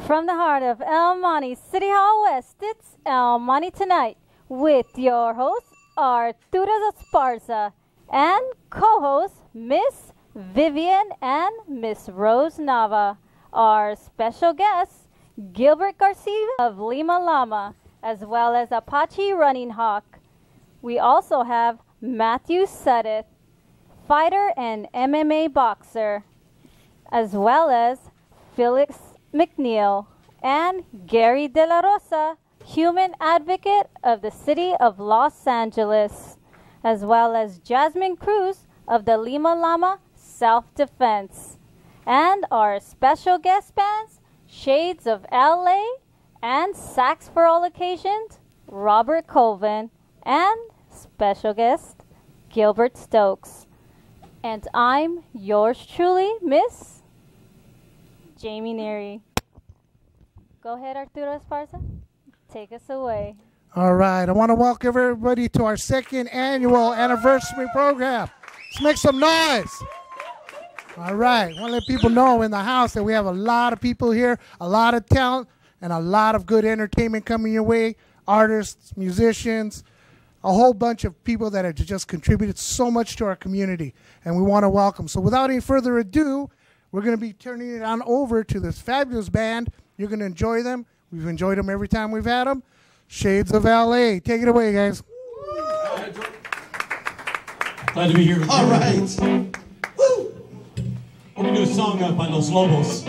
From the heart of El Monte, City Hall West, it's El Monte Tonight with your host, Arturo ESPARZA, and co-hosts Miss Vivian and Miss Rose NAVA. Our special guests, Gilbert Garcia of Lima Llama, as well as Apache Running Hawk. We also have Matthew Sudeth, fighter and MMA boxer, as well as Felix McNEILL and Gary De La Rosa, human advocate of the city of Los Angeles, as well as Jasmine Cruz of the Lima Llama Self-Defense. And our special guest bands, Shades of LA and Sax for All Occasions, Robert Colvin, and special guest, Gilbert Stokes. And I'm yours truly, Miss Jamie Neary. Go ahead, Arturo ESPARZA. Take us away. All right. I want to welcome everybody to our second annual anniversary program. Let's make some noise. All right. I want to let people know in the house that we have a lot of people here, a lot of talent, and a lot of good entertainment coming your way. Artists, musicians, a whole bunch of people that have just contributed so much to our community, and we want to welcome. So without any further ado, we're going to be turning it on over to this fabulous band. You're going to enjoy them. We've enjoyed them every time we've had them. Shades of LA. Take it away, guys. Glad to be here. All right. Woo! We're going to do a song by Los Lobos.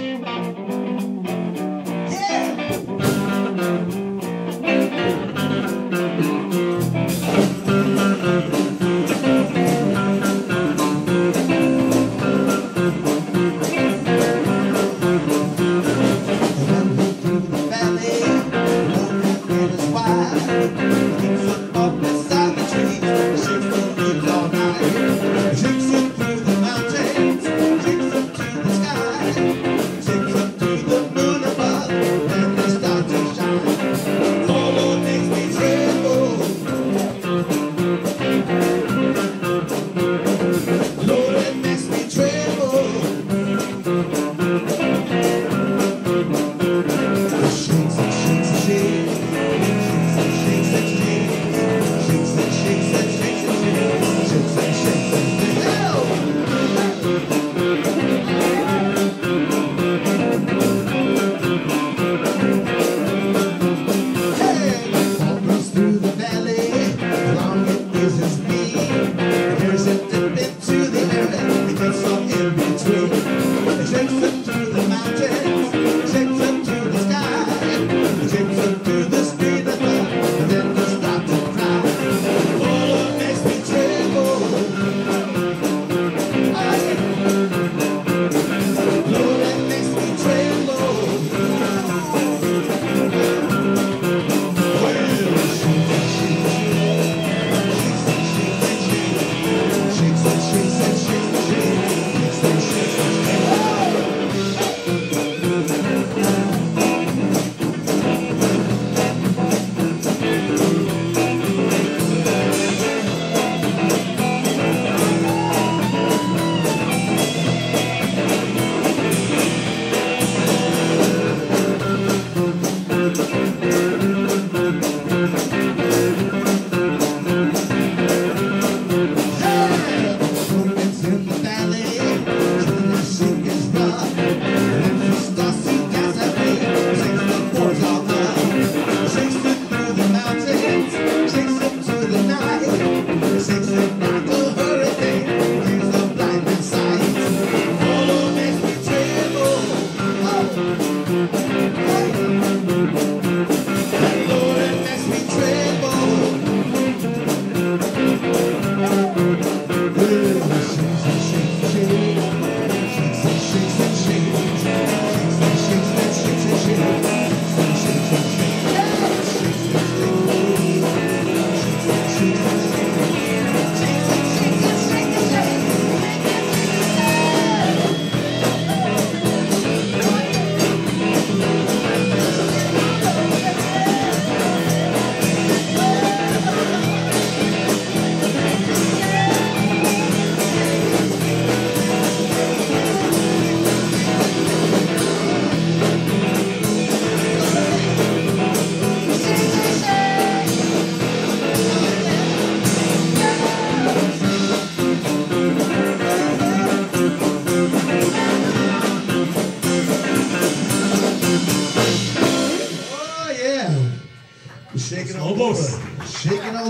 Takes them through the mountains, takes them to the sky.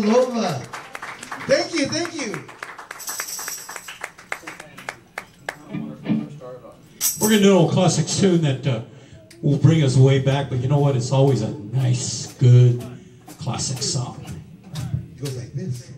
all over. Thank you, thank you. We're going to do an old classic tune that will bring us way back, but you know what? It's always a nice, good, classic song. It goes like this.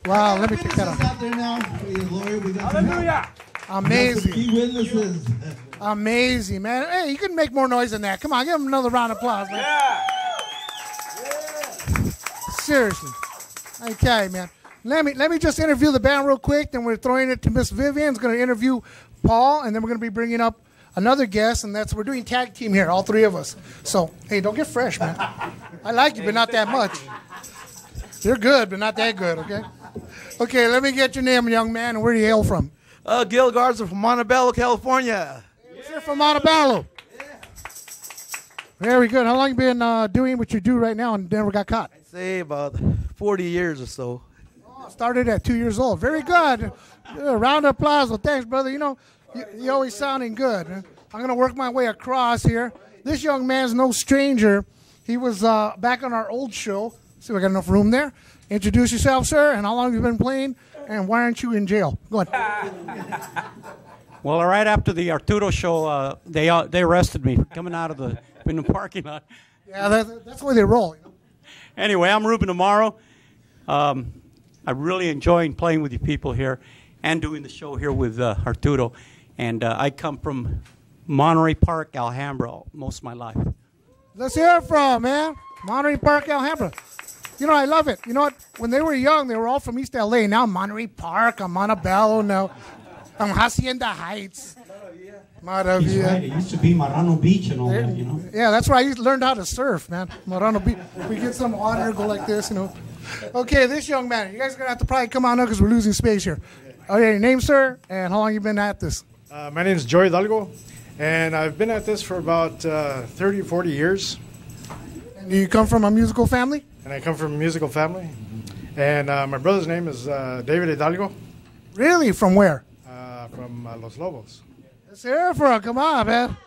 Wow, let me take that off. Out there now. Praise the Lord. We got Hallelujah. Amazing. key witnesses. Amazing, man. Hey, you can make more noise than that. Come on, give him another round of applause, man. Yeah. Seriously. Okay, man. Let me just interview the band real quick, then we're throwing it to Miss Vivian. Is going to interview Paul, and then we're going to be bringing up another guest, and we're doing tag team here, all three of us. So, hey, don't get fresh, man. I like you, but not that much. You're good, but not that good, okay? Okay, let me get your name, young man, and where do you hail from? Gil Garza from Montebello, California. You're from Montebello. Very good. How long you been doing what you do right now and never got caught? I'd say about 40 years or so. Oh, started at 2 years old. Very good. Round of applause. Well, thanks, brother. You know, you're always sounding good. I'm going to work my way across here. This young man's no stranger. He was back on our old show. See, we got enough room there. Introduce yourself, sir, and how long have you been playing, and why aren't you in jail? Go ahead. Well, right after the Arturo show, they arrested me for coming out of the parking lot. Yeah, that's the way they roll. You know? Anyway, I'm Ruben Amaro. I'm really enjoying playing with you people here and doing the show here with Arturo. And I come from Monterey Park, Alhambra, most of my life. Let's hear it from, man. Monterey Park, Alhambra. You know, I love it. You know what? When they were young, they were all from East L.A. Now Monterey Park, I'm Montebello now. I'm Hacienda Heights. Maravilla. He's right. It used to be Marano Beach and all that, you know. Yeah, that's where I learned how to surf, man. Marano Beach. We get some water, go like this, you know. Okay, this young man, you guys are going to have to probably come on up because we're losing space here. Okay, your name, sir, and how long you been at this? My name is Joy Hidalgo, and I've been at this for about 30, 40 years. And do you come from a musical family? And I come from a musical family. And my brother's name is David Hidalgo. Really? From where? From Los Lobos. Let's hear it for him. Come on, man.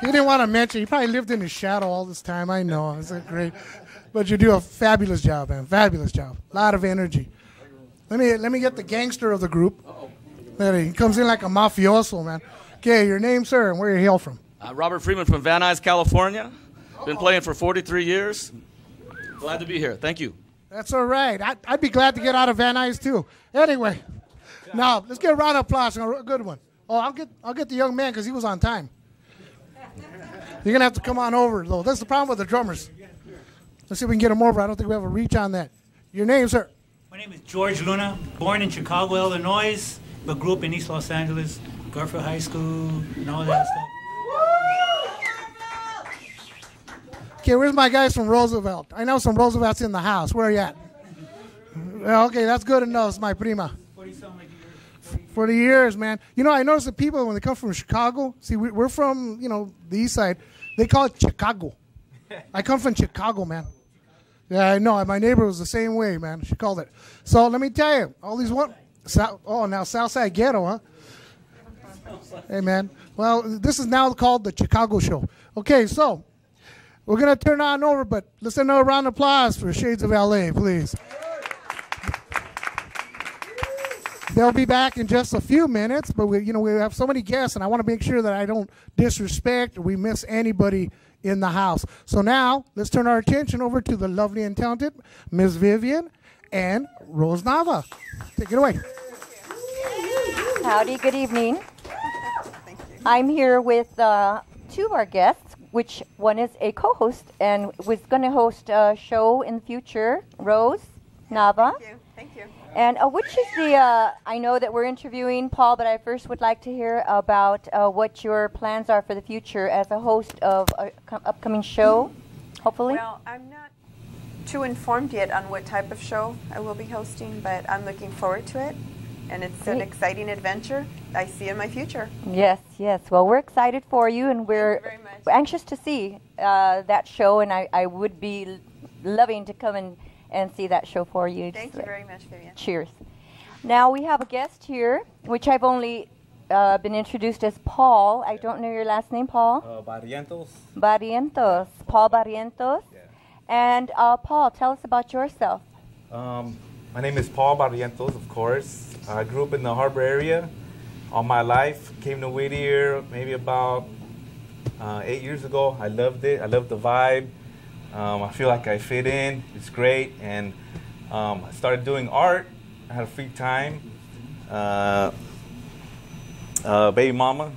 He didn't want to mention. He probably lived in the shadow all this time. I know. It's great. But you do a fabulous job, man. Fabulous job. A lot of energy. Let me get the gangster of the group. He comes in like a mafioso, man. Okay, your name, sir, and where you hail from? Robert Freeman from Van Nuys, California. Been playing for 43 years. Glad to be here. Thank you. That's all right. I'd be glad to get out of Van Nuys, too. Anyway, now, let's get a round of applause. A good one. Oh, I'll get the young man because he was on time. You're going to have to come on over, though. That's the problem with the drummers. Let's see if we can get him over. I don't think we have a reach on that. Your name, sir? My name is George Luna, born in Chicago, Illinois, but grew up in East Los Angeles, Garfield High School, and all that stuff. Okay, where's my guys from Roosevelt? I know some Roosevelts in the house. Where are you at? Okay, that's good enough. It's my prima. 40 years, man. You know, I notice that people, when they come from Chicago, see, we're from, the east side. They call it Chicago. I come from Chicago, man. Yeah, I know. My neighbor was the same way, man. She called it. So let me tell you, all these now Southside Ghetto, huh? Hey, man. Well, this is now called the Chicago Show. Okay, so we're going to turn on over, but let's send a round of applause for Shades of L.A., please. They'll be back in just a few minutes, but we have so many guests, and I want to make sure that I don't disrespect or we miss anybody in the house. So now, let's turn our attention over to the lovely and talented Ms. Vivian and Rose Nava. Take it away. Howdy, good evening. I'm here with two of our guests, which one is a co-host and was going to host a show in the future, Rose Nava. Thank you. And which is the, I know that we're interviewing Paul, but I first would like to hear about what your plans are for the future as a host of an upcoming show, hopefully. Well, I'm not too informed yet on what type of show I will be hosting, but I'm looking forward to it. And it's an exciting adventure I see in my future. Yes, yes. Well, we're excited for you, and we're anxious to see that show, and I would be loving to come and see that show for you. Thank you very much, Vivian. Cheers. Now we have a guest here, which I've only been introduced as Paul. I don't know your last name, Paul. Barrientos. Barrientos. Paul Barrientos. Yeah. And Paul, tell us about yourself. My name is Paul Barrientos, of course. I grew up in the Harbor area all my life. Came to Whittier maybe about 8 years ago. I loved it. I loved the vibe. I feel like I fit in. It's great. And I started doing art. I had a free time. Baby mama.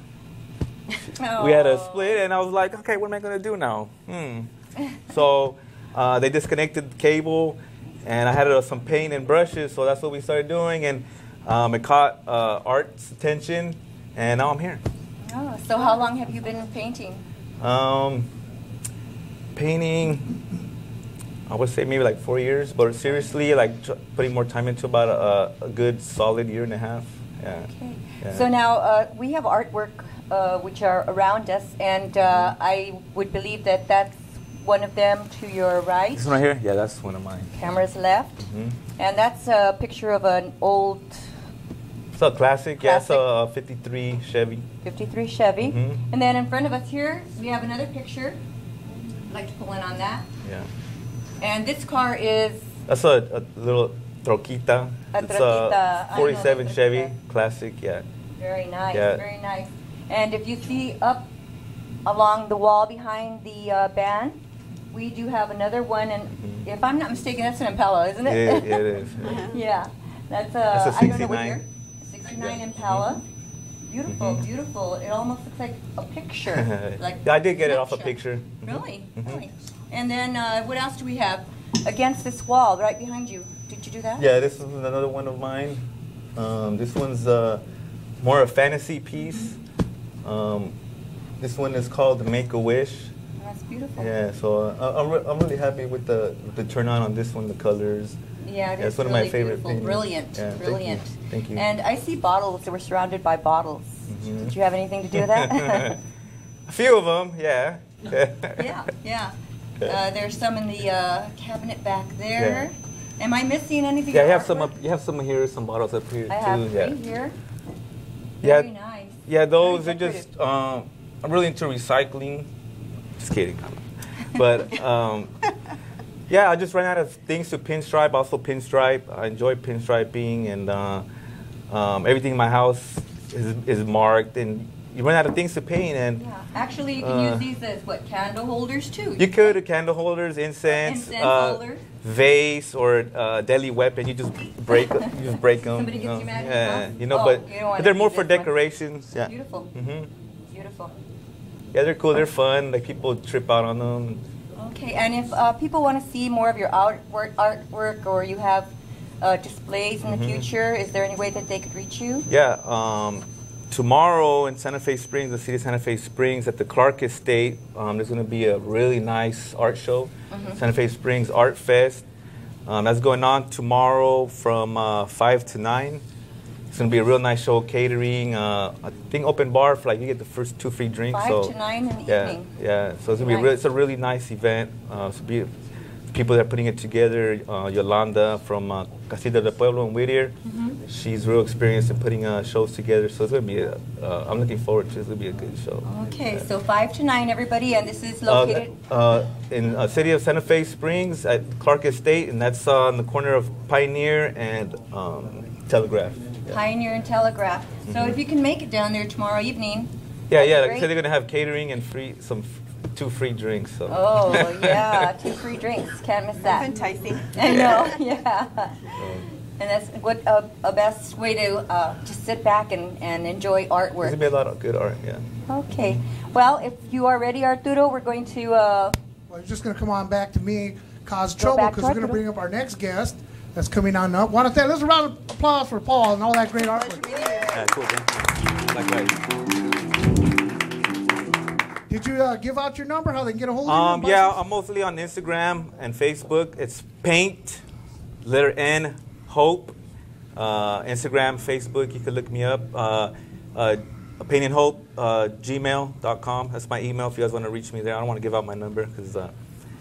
We had a split, and I was like, okay, what am I going to do now? So they disconnected the cable, and I had some paint and brushes, so that's what we started doing, and it caught Art's attention, and now I'm here. Oh, so how long have you been painting? Painting, I would say maybe like 4 years, but seriously, like putting more time into about a good solid year and a half. Yeah. Okay. Yeah. So now we have artwork which are around us, and I would believe that that's one of them to your right. This one right here? Yeah, that's one of mine. Camera's left. And that's a picture of an old... It's a classic. Yeah, it's a 53 Chevy. 53 Chevy. And then in front of us here, we have another picture. I'd like to pull in on that. Yeah. And this car is... That's a little troquita. It's a 47 Chevy, classic, yeah. Very nice, yeah. Very nice. And if you see up along the wall behind the band, we do have another one, and if I'm not mistaken, that's an Impala, isn't it? Yeah, it is. Yeah, that's a 69. I don't know what year. 69 Impala. Beautiful, beautiful. It almost looks like a picture. Like yeah, I did get it off a picture. Really? Really? And then what else do we have? Against this wall, right behind you. Did you do that? Yeah, this is another one of mine. This one's more a fantasy piece. This one is called the Make-A-Wish. That's beautiful. Yeah, so I'm really happy with the turn on this one, the colors. Yeah, it's one of my favorite things. Brilliant, yeah, brilliant. Thank you. And I see bottles. We're surrounded by bottles. Did you have anything to do with that? A few of them, yeah. Yeah, yeah. There's some in the cabinet back there. Yeah. Am I missing anything? Yeah, you have some up. You have some here, some bottles up here I too. have three here. Very nice. Yeah, those are just. I'm really into recycling. Just kidding. But yeah, I just ran out of things to pinstripe. Also pinstripe. I enjoy pinstriping, and everything in my house is marked, and you run out of things to paint. And actually, you can use these as what, candle holders too. You could candle holders, incense holders. Vase, or deadly weapon. You just break them. Somebody gets you mad. Yeah, you know, but they're more for decorations. Yeah. Beautiful. Beautiful. Yeah, they're cool. They're fun. Like people trip out on them. Okay, and if people want to see more of your artwork, or you have displays in the future, is there any way that they could reach you? Yeah. Tomorrow in Santa Fe Springs, the city of Santa Fe Springs, at the Clark Estate, there's going to be a really nice art show. Santa Fe Springs Art Fest. That's going on tomorrow from 5 to 9. It's going to be a real nice show, catering. I think open bar for, like, you get the first 2 free drinks. 5 to 9 in the evening. Yeah. So it's going to be it's a really nice event. People that are putting it together, Yolanda from Casita del Pueblo in Whittier. She's real experienced in putting shows together, so it's going to be, I'm looking forward to it. It's going to be a good show. Okay, so 5 to 9, everybody, and this is located? In the city of Santa Fe Springs at Clark Estate, and that's on the corner of Pioneer and Telegraph. Yeah. Pioneer and Telegraph. So if you can make it down there tomorrow evening. Yeah, like I said, they're going to have catering and 2 free drinks. So. Oh, yeah, 2 free drinks. Can't miss that. That's enticing. I know, yeah. And that's what a best way to just sit back and enjoy artwork. There's going to be a lot of good art, yeah. Okay. Well, if you are ready, Arturo, we're going to... well, you're just going to come on back to me, cause trouble, because we're going to bring up our next guest that's coming on up. Want to say, let's round of applause for Paul and all that great artwork. Yeah, cool, thank you. Likewise. Did you give out your number, how they can get a hold of you? Yeah, I'm mostly on Instagram and Facebook. It's Paint, letter N, Hope. Instagram, Facebook, you can look me up. Paint and Hope, gmail.com. That's my email if you guys want to reach me there. I don't want to give out my number because...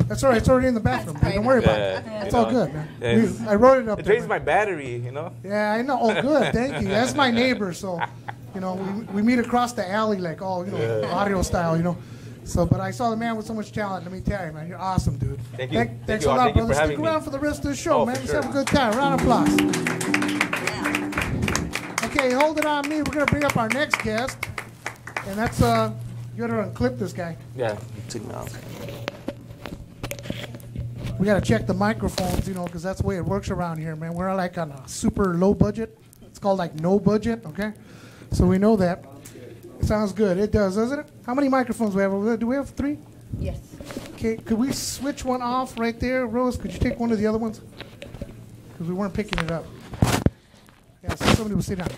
That's all right. It's already in the bathroom. Man. Don't worry about it. It's all good, man. I wrote it up. It drains my battery, you know? Yeah, I know. Oh, good. Thank you. That's my neighbor, so, you know, we meet across the alley like, audio style, you know. So, but I saw the man with so much talent. Let me tell you, man, you're awesome, dude. Thank you. Thanks a lot, brother. Stick around for the rest of the show, man. Let's have a good time. Round of applause. Okay, hold it on me. We're going to bring up our next guest. And that's, you got to unclip this guy. Yeah, take me out. We got to check the microphones, you know, because that's the way it works around here, man. We're like on a super low budget. It's called like no budget, okay? So we know that. It sounds good. It does, doesn't it? How many microphones do we have over there? Do we have 3? Yes. Okay, could we switch one off right there? Rose, could you take one of the other ones? Because we weren't picking it up. Yeah, so somebody will sit down.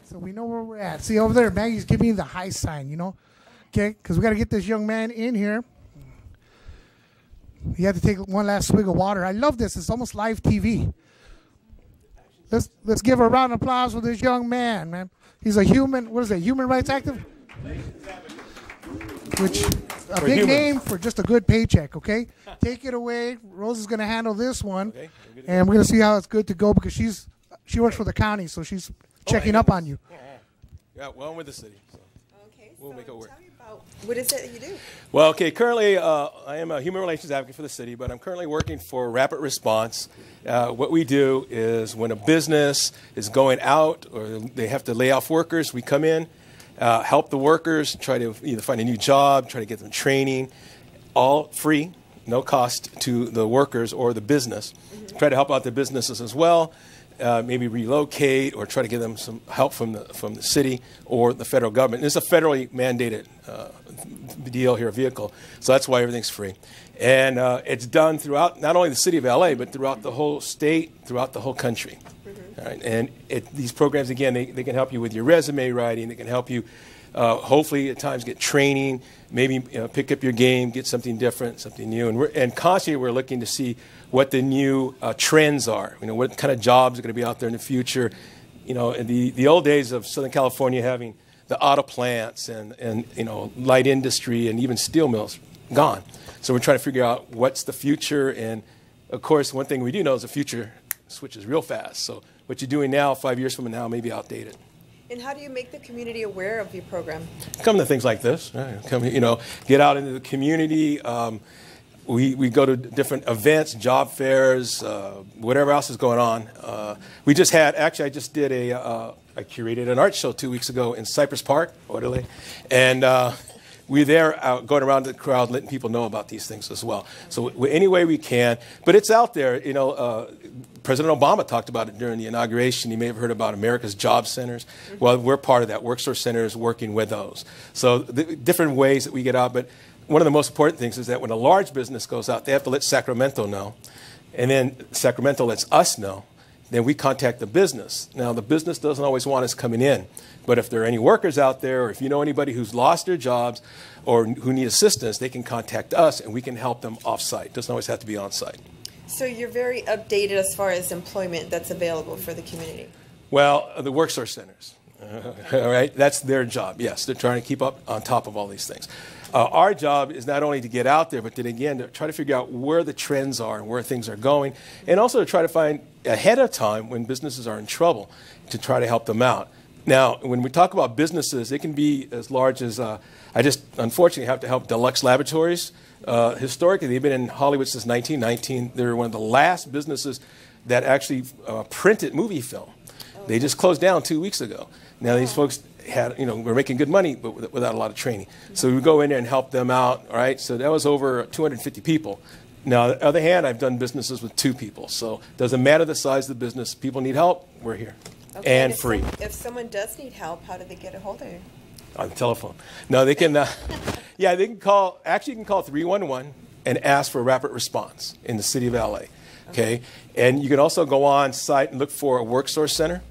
So we know where we're at. See, over there, Maggie's giving me the high sign, you know? Okay, because we got to get this young man in here. You have to take one last swig of water. I love this. It's almost live TV. Let's give a round of applause for this young man, man. He's a human rights activist? Which, a big name for just a good paycheck, okay? Take it away. Rose is going to handle this one. Okay. And we're going to see how it's good to go because she works for the county, so she's checking up on you. Yeah, well, I'm with the city. So we'll make it work. Tell me about what is it that you do? Well, okay, currently I am a human relations advocate for the city, but I'm currently working for Rapid Response. What we do is when a business is going out or they have to lay off workers, we come in, help the workers, try to either find a new job, try to get them training, all free, no cost to the workers or the business. Try to help out the businesses as well. Maybe relocate or try to give them some help from the city or the federal government. It's a federally mandated deal here, vehicle, so that's why everything's free. And it's done throughout not only the city of LA, but throughout the whole state, throughout the whole country. All right? And these programs, again, they can help you with your resume writing. They can help you, hopefully, at times get training, maybe pick up your game, get something different, something new. And constantly we're looking to see what the new trends are. You know, what kind of jobs are going to be out there in the future. You know, in the old days of Southern California having the auto plants and you know, light industry and even steel mills gone. So we're trying to figure out what's the future. And of course, one thing we do know is the future switches real fast. So what you're doing now, 5 years from now, may be outdated. And how do you make the community aware of your program? Come to things like this. Come, you know, get out into the community. We go to different events, job fairs, whatever else is going on. We just had, actually, I curated an art show 2 weeks ago in Cypress Park, Orderly, and we're there going around the crowd letting people know about these things as well. So any way we can, but it's out there. You know, President Obama talked about it during the inauguration. You may have heard about America's Job Centers. Well, we're part of that. Worksource Center is working with those. So the different ways that we get out, but one of the most important things is that when a large business goes out, they have to let Sacramento know, and then Sacramento lets us know. Then we contact the business. Now, the business doesn't always want us coming in, but if there are any workers out there, or if you know anybody who's lost their jobs or who need assistance, they can contact us, and we can help them off-site. It doesn't always have to be on-site. So you're very updated as far as employment that's available for the community. Well, the Worksource Centers, all right, that's their job. Yes, they're trying to keep up on top of all these things. Our job is not only to get out there, but to, again, to try to figure out where the trends are and where things are going, and also to try to find ahead of time when businesses are in trouble to try to help them out. Now, when we talk about businesses, it can be as large as, I just unfortunately have to help Deluxe Laboratories. Historically, they've been in Hollywood since 1919. They're one of the last businesses that actually printed movie film. They just closed down 2 weeks ago. Now, these folks had, you know, we're making good money, but without a lot of training. So we go in there and help them out, all right? So that was over 250 people. Now, on the other hand, I've done businesses with 2 people. So it doesn't matter the size of the business. People need help, we're here. Okay, and free. If someone does need help, how do they get a hold of you? On the telephone. No, they can, yeah, they can call, actually you can call 311 and ask for a rapid response in the city of LA, okay? And you can also go on site and look for a Worksource Center.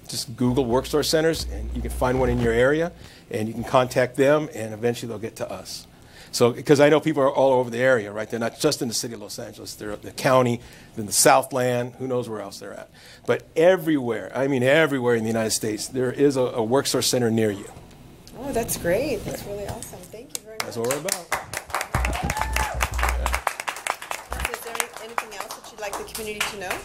Just Google Worksource Centers, and you can find one in your area, and you can contact them, and eventually they'll get to us. So, because I know people are all over the area, right? They're not just in the city of Los Angeles. They're in the county, in the Southland, who knows where else they're at. But everywhere, I mean everywhere in the United States, there is a Worksource Center near you. Oh, that's great. That's really awesome. Thank you very much. That's what we're about. Is there anything else that you'd like the community to know?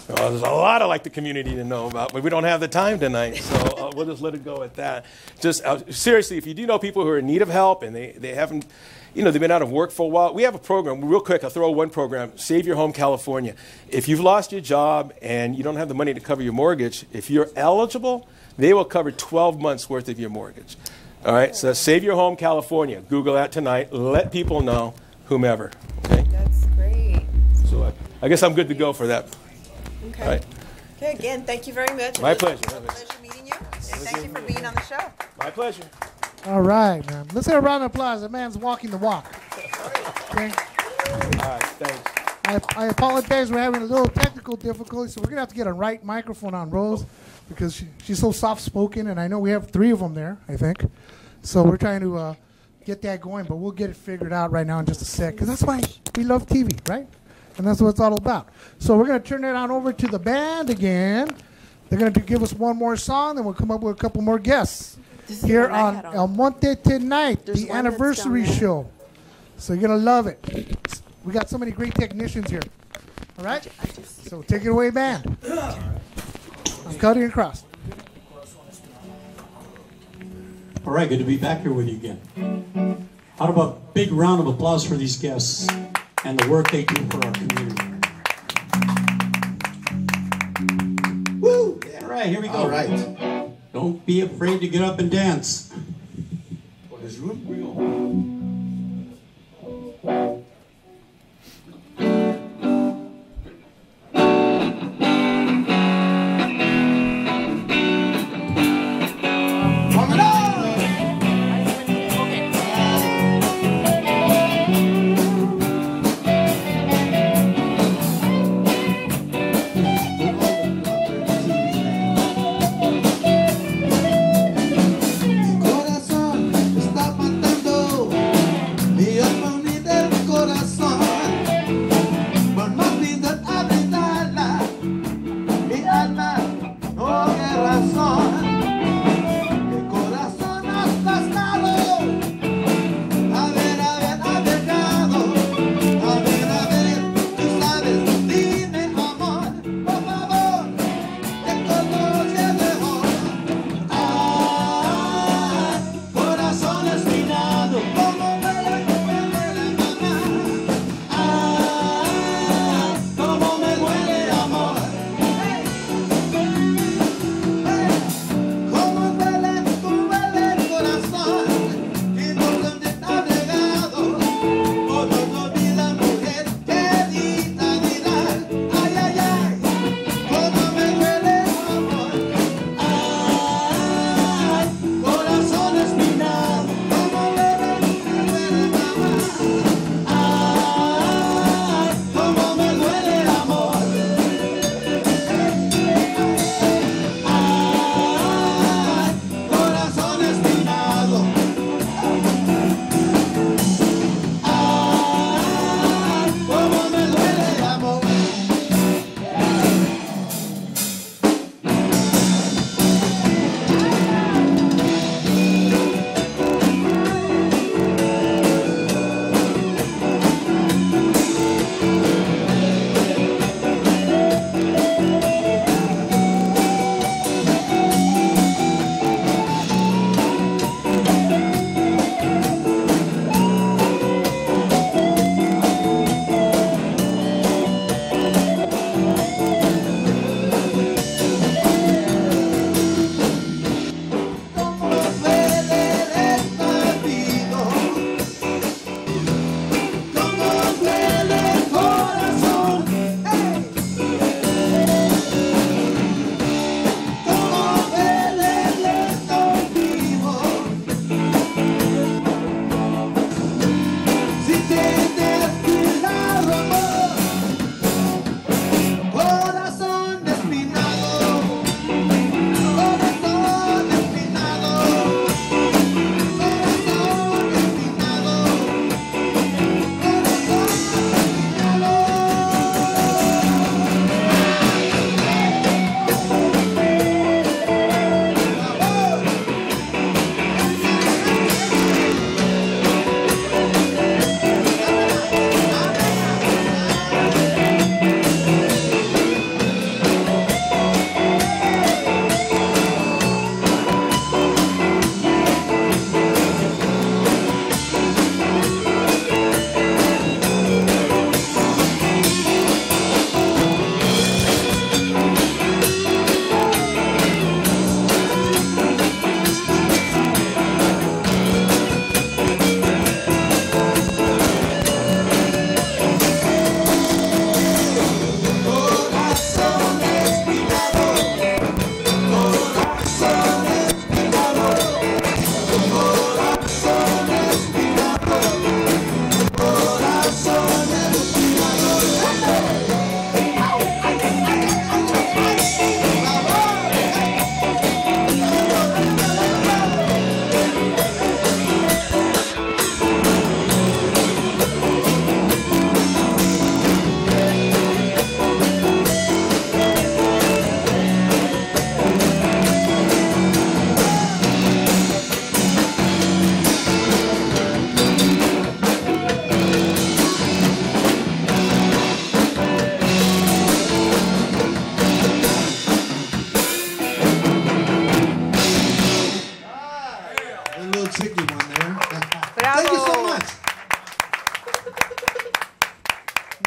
Well, there's a lot I'd like the community to know about, but we don't have the time tonight, so we'll just let it go at that. Just seriously, if you do know people who are in need of help and they haven't, you know, they've been out of work for a while, we have a program, real quick, I'll throw one program, Save Your Home California. If you've lost your job and you don't have the money to cover your mortgage, if you're eligible, they will cover 12 months worth of your mortgage. All right, so Save Your Home California. Google that tonight. Let people know, whomever. Okay. That's great. So I guess I'm good to go for that. Okay. All right. Okay, again, thank you very much. My It was pleasure. a pleasure meeting you, and thank you for being on the show. My pleasure. All right, man. Let's have a round of applause. The man's walking the walk. Okay. All right, thanks. I apologize. We're having a little technical difficulty, so we're going to have to get a right microphone on Rose because she's so soft-spoken, and I know we have 3 of them there, I think. So we're trying to get that going, but we'll get it figured out right now in just a sec because that's why we love TV, right? And that's what it's all about. So we're going to turn it on over to the band again. They're going to give us one more song, then we'll come up with a couple more guests here on El Monte tonight, the anniversary show. So you're going to love it. We got so many great technicians here. All right? So take it away, band. I'm cutting across. All right, good to be back here with you again. How about a big round of applause for these guests and the work they do for our community. Woo! All right, here we go. All right. Don't be afraid to get up and dance. For this room, we go. Go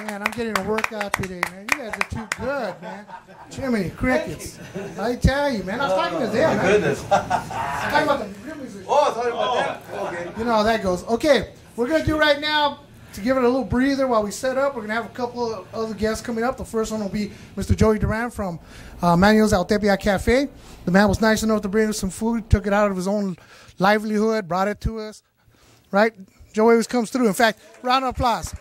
Man, I'm getting a workout today, man. You guys are too good, man. Jiminy Crickets. I tell you, man. I was talking to them, man. Goodness. I'm talking about the real musicians. Oh, sorry about that. Okay. You know how that goes. Okay, we're going to do right now, to give it a little breather while we set up, we're going to have a couple of other guests coming up. The first one will be Mr. Joey Duran from Manuel's Altepia Cafe. The man was nice enough to bring us some food, took it out of his own livelihood, brought it to us. Right? Joey always comes through. In fact, round of applause.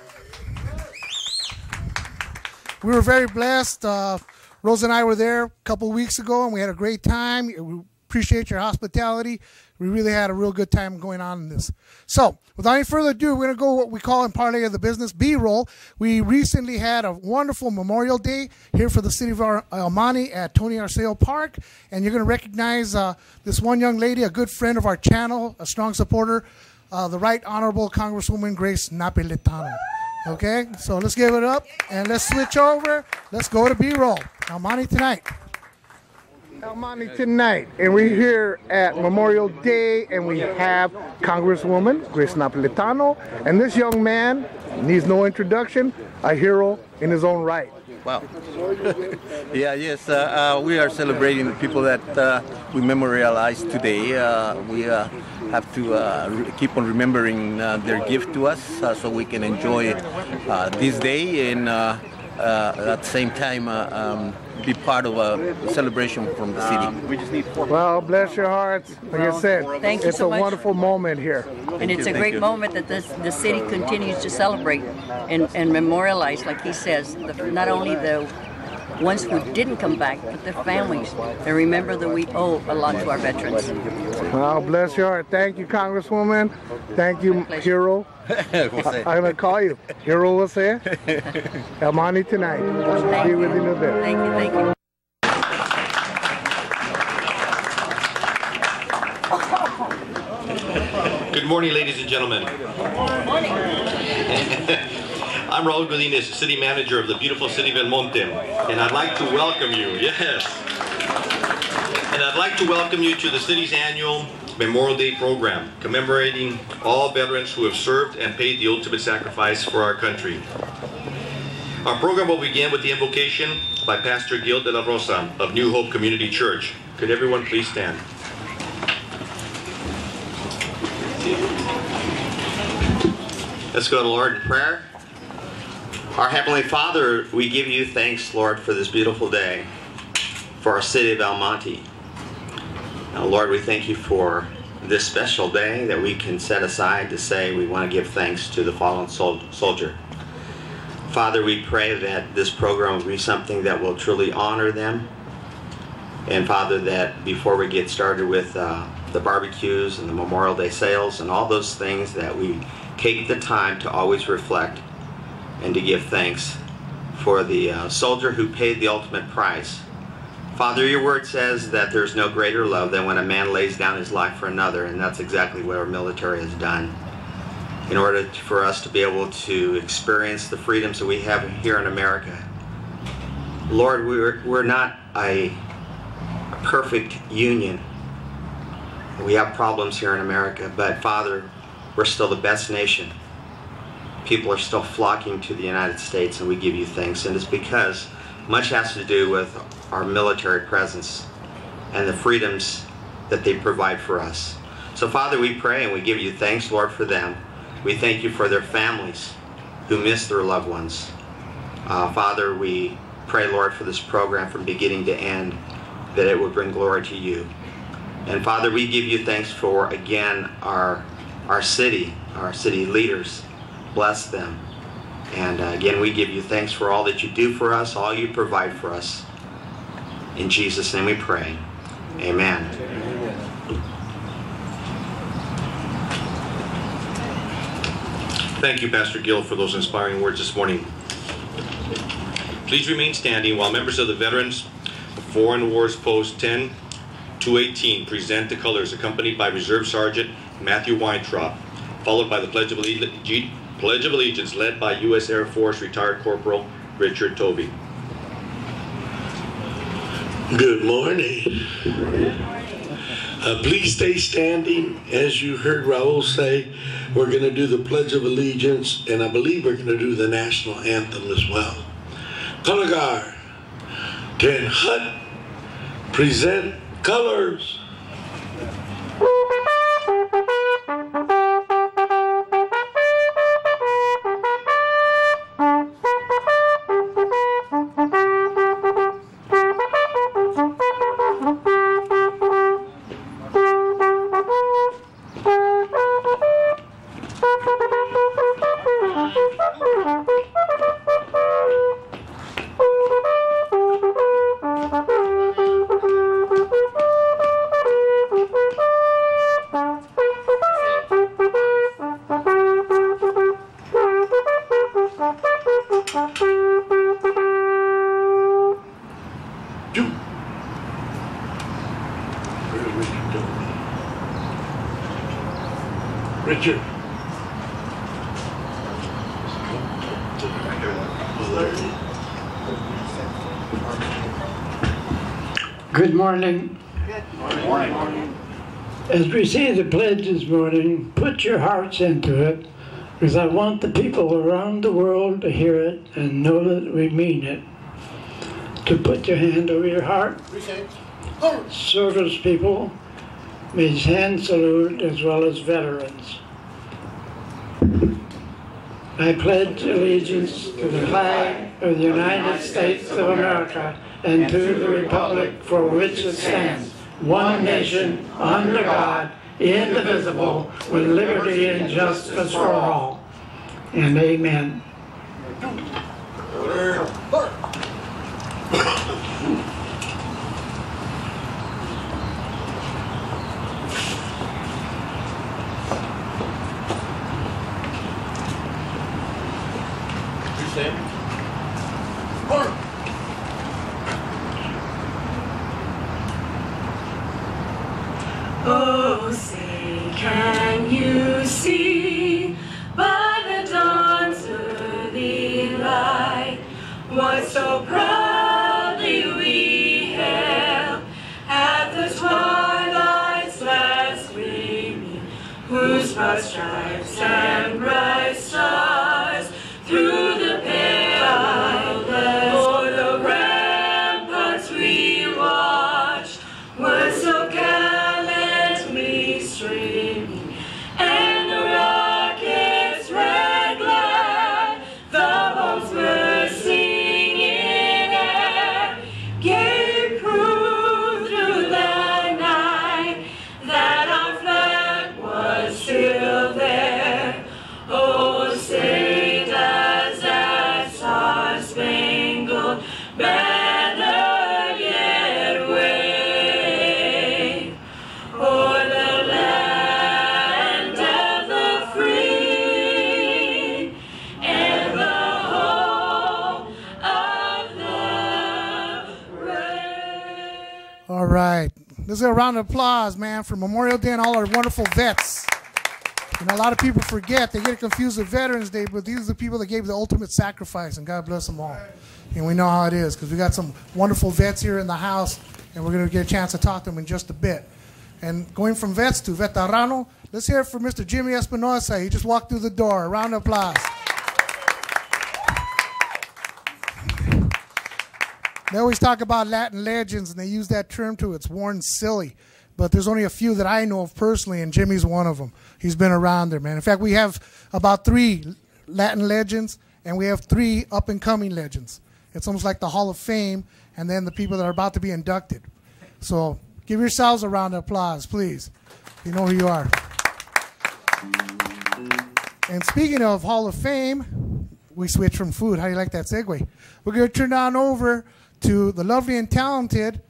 We were very blessed. Rosa and I were there a couple of weeks ago, and we had a great time. We appreciate your hospitality. We really had a real good time going on in this. So, without any further ado, we're going to go what we call in Parlay of the Business, B-roll. We recently had a wonderful Memorial Day here for the city of El Monte at Tony Arceo Park, and you're going to recognize this one young lady, a good friend of our channel, a strong supporter, the Right Honorable Congresswoman Grace Napolitano. Okay, so let's give it up and let's switch over. Let's go to B-roll. El Monte Tonight. El Monte Tonight, and we're here at Memorial Day, and we have Congresswoman Grace Napolitano, and this young man needs no introduction, a hero in his own right. Wow. Yes, we are celebrating the people that we memorialize today. We have to keep on remembering their gift to us so we can enjoy this day and at the same time be part of a celebration from the city. We just need Well, bless your hearts. Like I said, Thank you it's so a much. wonderful moment here. And it's a great moment that the city continues to celebrate and memorialize, like he says, not only the ones who didn't come back, but their families. And remember that we owe a lot to our veterans. Well, bless your heart. Thank you, Congresswoman. Thank you, hero. I'm going to call you. Hero will say El Monte Tonight. I'll be with you in a bit. Thank you, thank you. Good morning, ladies and gentlemen. Good morning. I'm Raul Godinez, City Manager of the beautiful city of El Monte, and I'd like to welcome you, yes. And I'd like to welcome you to the city's annual Memorial Day program, commemorating all veterans who have served and paid the ultimate sacrifice for our country. Our program will begin with the invocation by Pastor Gil de la Rosa of New Hope Community Church. Could everyone please stand? Let's go to the Lord in prayer. Our Heavenly Father, we give you thanks, Lord, for this beautiful day, for our city of El Monte. Now, Lord, we thank you for this special day that we can set aside to say we want to give thanks to the fallen soldier. Father, we pray that this program will be something that will truly honor them. And Father, that before we get started with the barbecues and the Memorial Day sales and all those things, that we take the time to always reflect and to give thanks for the soldier who paid the ultimate price. Father, your word says that there's no greater love than when a man lays down his life for another, and that's exactly what our military has done. In order for us to be able to experience the freedoms that we have here in America. Lord, we're not a perfect union. We have problems here in America, but Father, we're still the best nation. People are still flocking to the United States, and we give you thanks. And it's because much has to do with our military presence and the freedoms that they provide for us. So Father, we pray and we give you thanks, Lord, for them. We thank you for their families who miss their loved ones. Father, we pray, Lord, for this program from beginning to end, that it would bring glory to you. And Father, we give you thanks for, again, our city leaders. Bless them. And again, we give you thanks for all that you do for us, all you provide for us. In Jesus' name we pray. Amen. Thank you, Pastor Gill, for those inspiring words this morning. Please remain standing while members of the Veterans Foreign Wars Post 10-218 present the colors, accompanied by Reserve Sergeant Matthew Weintraub, followed by the Pledge of Allegiance led by U.S. Air Force Retired Corporal Richard Tovey. Good morning. Please stay standing. As you heard Raul say, we're going to do the Pledge of Allegiance, and I believe we're going to do the national anthem as well. Kalagar, Ten Hut, present colors. Richard. Good morning. Good morning. As we say the pledge this morning, put your hearts into it, because I want the people around the world to hear it and know that we mean it. To put your hand over your heart. Service people means hand salute as well as veterans. I pledge allegiance to the flag of the United States of America and to the republic for which it stands, one nation, under God, indivisible, with liberty and justice for all. And amen. Oh, say, can you see by the dawn's early light what so proudly we hailed at the twilight's last gleaming, whose broad stripes and bright stars through the pale light o'er the ramparts we watched were so gallantly streaming, and the rockets' red glare, the bombs bursting in air, gave proof through the night that our flag was still there. Oh, say does that star-spangled banner yet wave o'er the land of the free and the home of the brave. All right. Let's get a round of applause, man, for Memorial Day and all our wonderful vets. You know, a lot of people forget. They get confused with Veterans Day, but these are the people that gave the ultimate sacrifice, and God bless them all. And we know how it is, because we got some wonderful vets here in the house, and we're going to get a chance to talk to them in just a bit. And going from vets to veterano, let's hear it for Mr. Jimmy Espinoza. He just walked through the door. A round of applause. They always talk about Latin legends, and they use that term too. It's worn silly. But there's only a few that I know of personally, and Jimmy's one of them. He's been around there, man. In fact, we have about 3 Latin legends, and we have 3 up-and-coming legends. It's almost like the Hall of Fame, and then the people that are about to be inducted. So give yourselves a round of applause, please. You know who you are. And speaking of Hall of Fame, we switch from food. How do you like that segue? We're going to turn on over to the lovely and talented,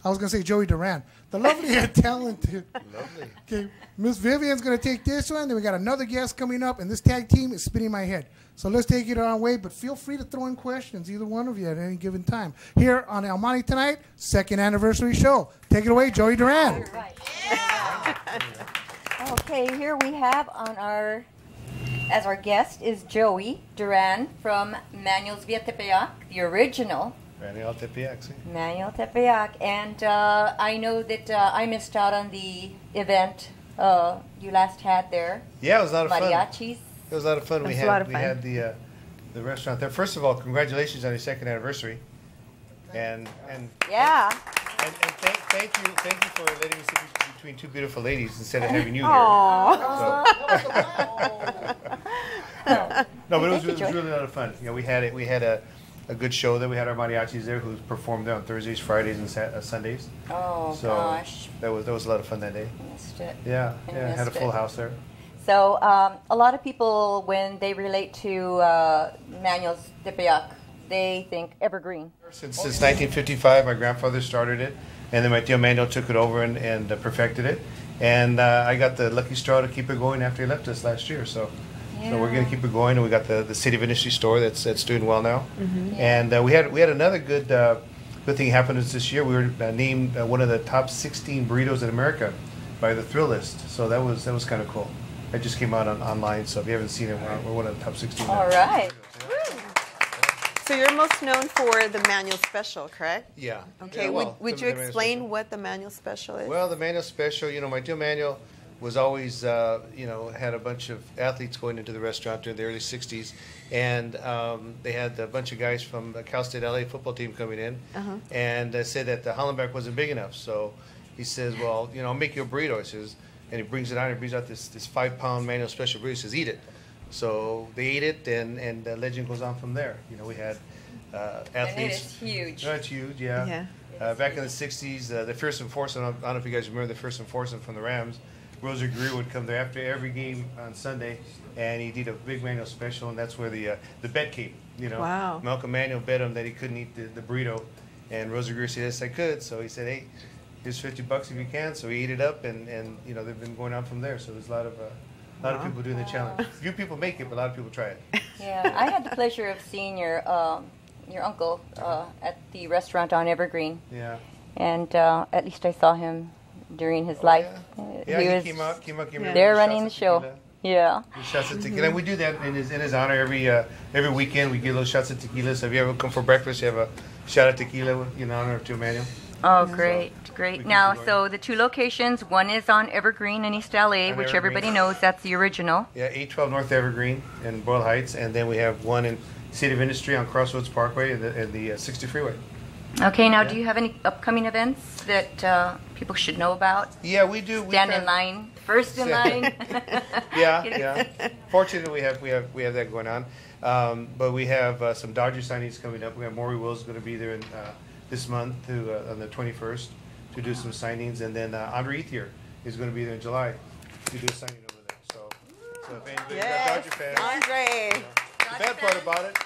I was going to say Joey Duran. The lovely and talented. Lovely. Okay, Miss Vivian's going to take this one. Then we got another guest coming up, and this tag team is spinning my head. So let's take it our way, but feel free to throw in questions, either one of you at any given time. Here on El Monte tonight, 2nd anniversary show. Take it away, Joey Duran. Right. Yeah. Okay, here we have on our, as our guest is Joey Duran from Manuel's Via Tepeyac, the original Manuel Tepeyac. Manuel Tepeyac. And I know that I missed out on the event you last had there. Yeah, it was a lot of fun. Mariachis. It was a lot of fun. We It was a lot of fun. had the restaurant there. First of all, congratulations on your 2nd anniversary. And yeah. And thank you for letting me sit between two beautiful ladies instead of having you here. Aw. No, but it was really a lot of fun. You know, we had a good show there. We had our mariachis there who performed there on Thursdays, Fridays, and Sundays. Oh, so gosh. That was a lot of fun that day. Missed it. Yeah, had a full house there. So a lot of people, when they relate to Manuel Tepeyac, they think evergreen. Since 1955, my grandfather started it, and then my tío Manuel took it over and perfected it. And I got the lucky straw to keep it going after he left us last year. So we're going to keep it going, and we got the City of Industry store that's doing well now. And we had another good thing happen to us this year. We were named one of the top 16 burritos in America by the Thrill List. So that was kind of cool. It just came out online, so if you haven't seen it, we're one of the top 16. All right. So you're most known for the Manuel Special, correct? Yeah. Okay. Yeah, well, would you the Manuel explain what the Manuel Special is? Well, the Manuel Special, my tío Manuel was always, had a bunch of athletes going into the restaurant during the early 60s. And they had a bunch of guys from the Cal State LA football team coming in and said that the Hollenbeck wasn't big enough. So he says, well, I'll make you a burrito. He says, and he brings it out and brings out this 5-pound Manuel Special burrito. He says, eat it. So they ate it, and the legend goes on from there. We had athletes. And it is huge. No, it's huge, yeah. Back in the 60s, the First Enforcement, I don't know if you guys remember the First Enforcement from the Rams. Rosa Greer would come there after every game on Sunday, and he'd eat a big Manuel Special, and that's where the bet came. Wow. Malcolm Manuel bet him that he couldn't eat the burrito, and Rosa Greer said, yes, I could. So he said, hey, here's $50 if you can. So he ate it up, and they've been going on from there. So there's a lot of people doing the challenge. Few people make it, but a lot of people try it. Yeah, I had the pleasure of seeing your uncle at the restaurant on Evergreen. Yeah. And at least I saw him during his life. Yeah, he he was came out there running the show. Yeah. Shots of tequila. And we do that in his honor every weekend. We give little shots of tequila. So if you ever come for breakfast, you have a shot of tequila in honor of tío Manuel. Oh, great, great. Now, so the two locations, one is on Evergreen in East LA, which everybody knows that's the original. Yeah, 812 North Evergreen in Boyle Heights, and then we have one in City of Industry on Crossroads Parkway and the 60 Freeway. Okay, now do you have any upcoming events that people should know about? Yeah, we do. Stand in line, first in line. Yeah. Fortunately, we have that going on, but we have some Dodger signings coming up. We have Maury Wills going to be there in this month on the 21st to do some signings, and then Andre Ethier is going to be there in July to do a signing over there. So if anybody's got Dodger fans, Andre. the bad part about it,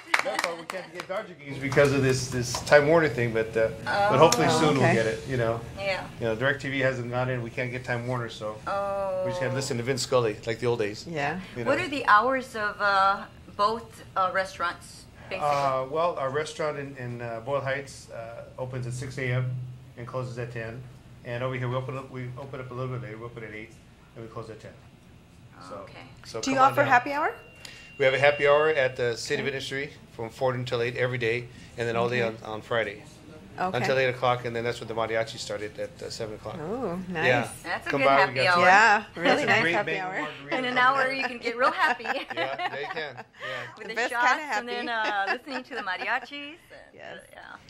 we can't get Dodger games because of this Time Warner thing, but hopefully soon we'll get it. Yeah. DirecTV hasn't got in. We can't get Time Warner, so we just got to listen to Vince Scully like the old days. Yeah. What are the hours of both restaurants? Well, our restaurant in Boyle Heights opens at 6 a.m. and closes at 10. And over here we open up a little bit later. We open at 8 and we close at 10. So do you offer happy hour? We have a happy hour at the City of Industry from 4 until 8 every day, and then all day on Friday. Okay. Until 8 o'clock, and then that's when the mariachi started at 7 o'clock. Oh, nice. Yeah. That's a Come good by, happy hour. Yeah, really nice happy hour. In an hour, you can get real happy. Yeah, you can. Yeah. With The the best shots kind of and then listening to the mariachis. Yes.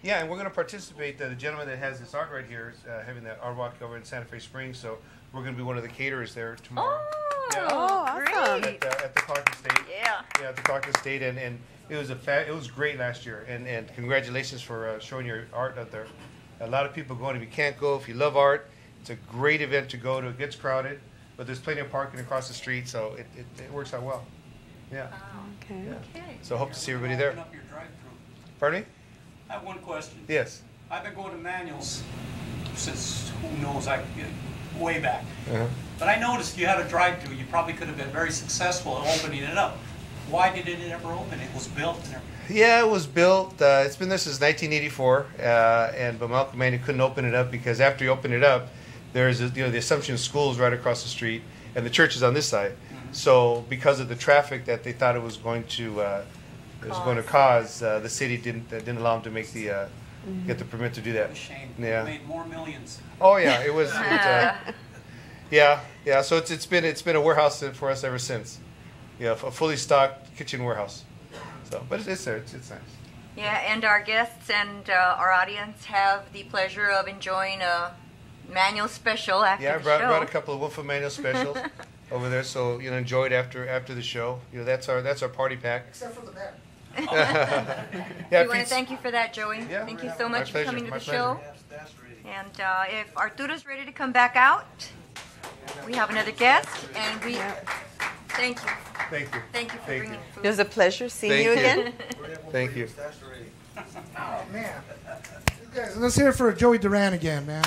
Yeah, and we're going to participate. The gentleman that has this art right here is having that art walk over in Santa Fe Springs, so we're going to be one of the caterers there tomorrow. Awesome. At the Clark Estate. Yeah. Yeah, at the Clark Estate, and it was great last year, and congratulations for showing your art out there. A lot of people going. If you can't go, if you love art, it's a great event to go to. It gets crowded, but there's plenty of parking across the street, so it works out well. Yeah. Okay. Yeah. So hope to see everybody there. Pardon me? I have one question. Yes. I've been going to Manuel's since, who knows, way back. But I noticed you had a drive-through. You probably could have been very successful at opening it up. Why did it ever open? It was built and everything. Yeah, it was built. It's been there since 1984, but Malcolm Manuel couldn't open it up because after you open it up, there's the Assumption School is right across the street, and the church is on this side. So because of the traffic that they thought it was going to cause, the city didn't allow them to make the get the permit to do that. Shame. Yeah. Made more millions. Oh yeah, it was. Yeah. So it's been a warehouse for us ever since. Yeah, a fully stocked kitchen warehouse. So, but it's there. It's nice. Yeah, and our guests and our audience have the pleasure of enjoying a manual special after Yeah, I the brought show. a couple of Wolf of Manual specials over there, so enjoy it after the show. That's our party pack. Except for the band. We want to thank you for that, Joey. Thank you so much for coming to the show. And if Arturo's ready to come back out, we have another guest, and we thank you. Thank you. Thank you for bringing food. It was a pleasure seeing you again. Thank you. Oh, man. You guys, let's hear it for Joey Duran again, man.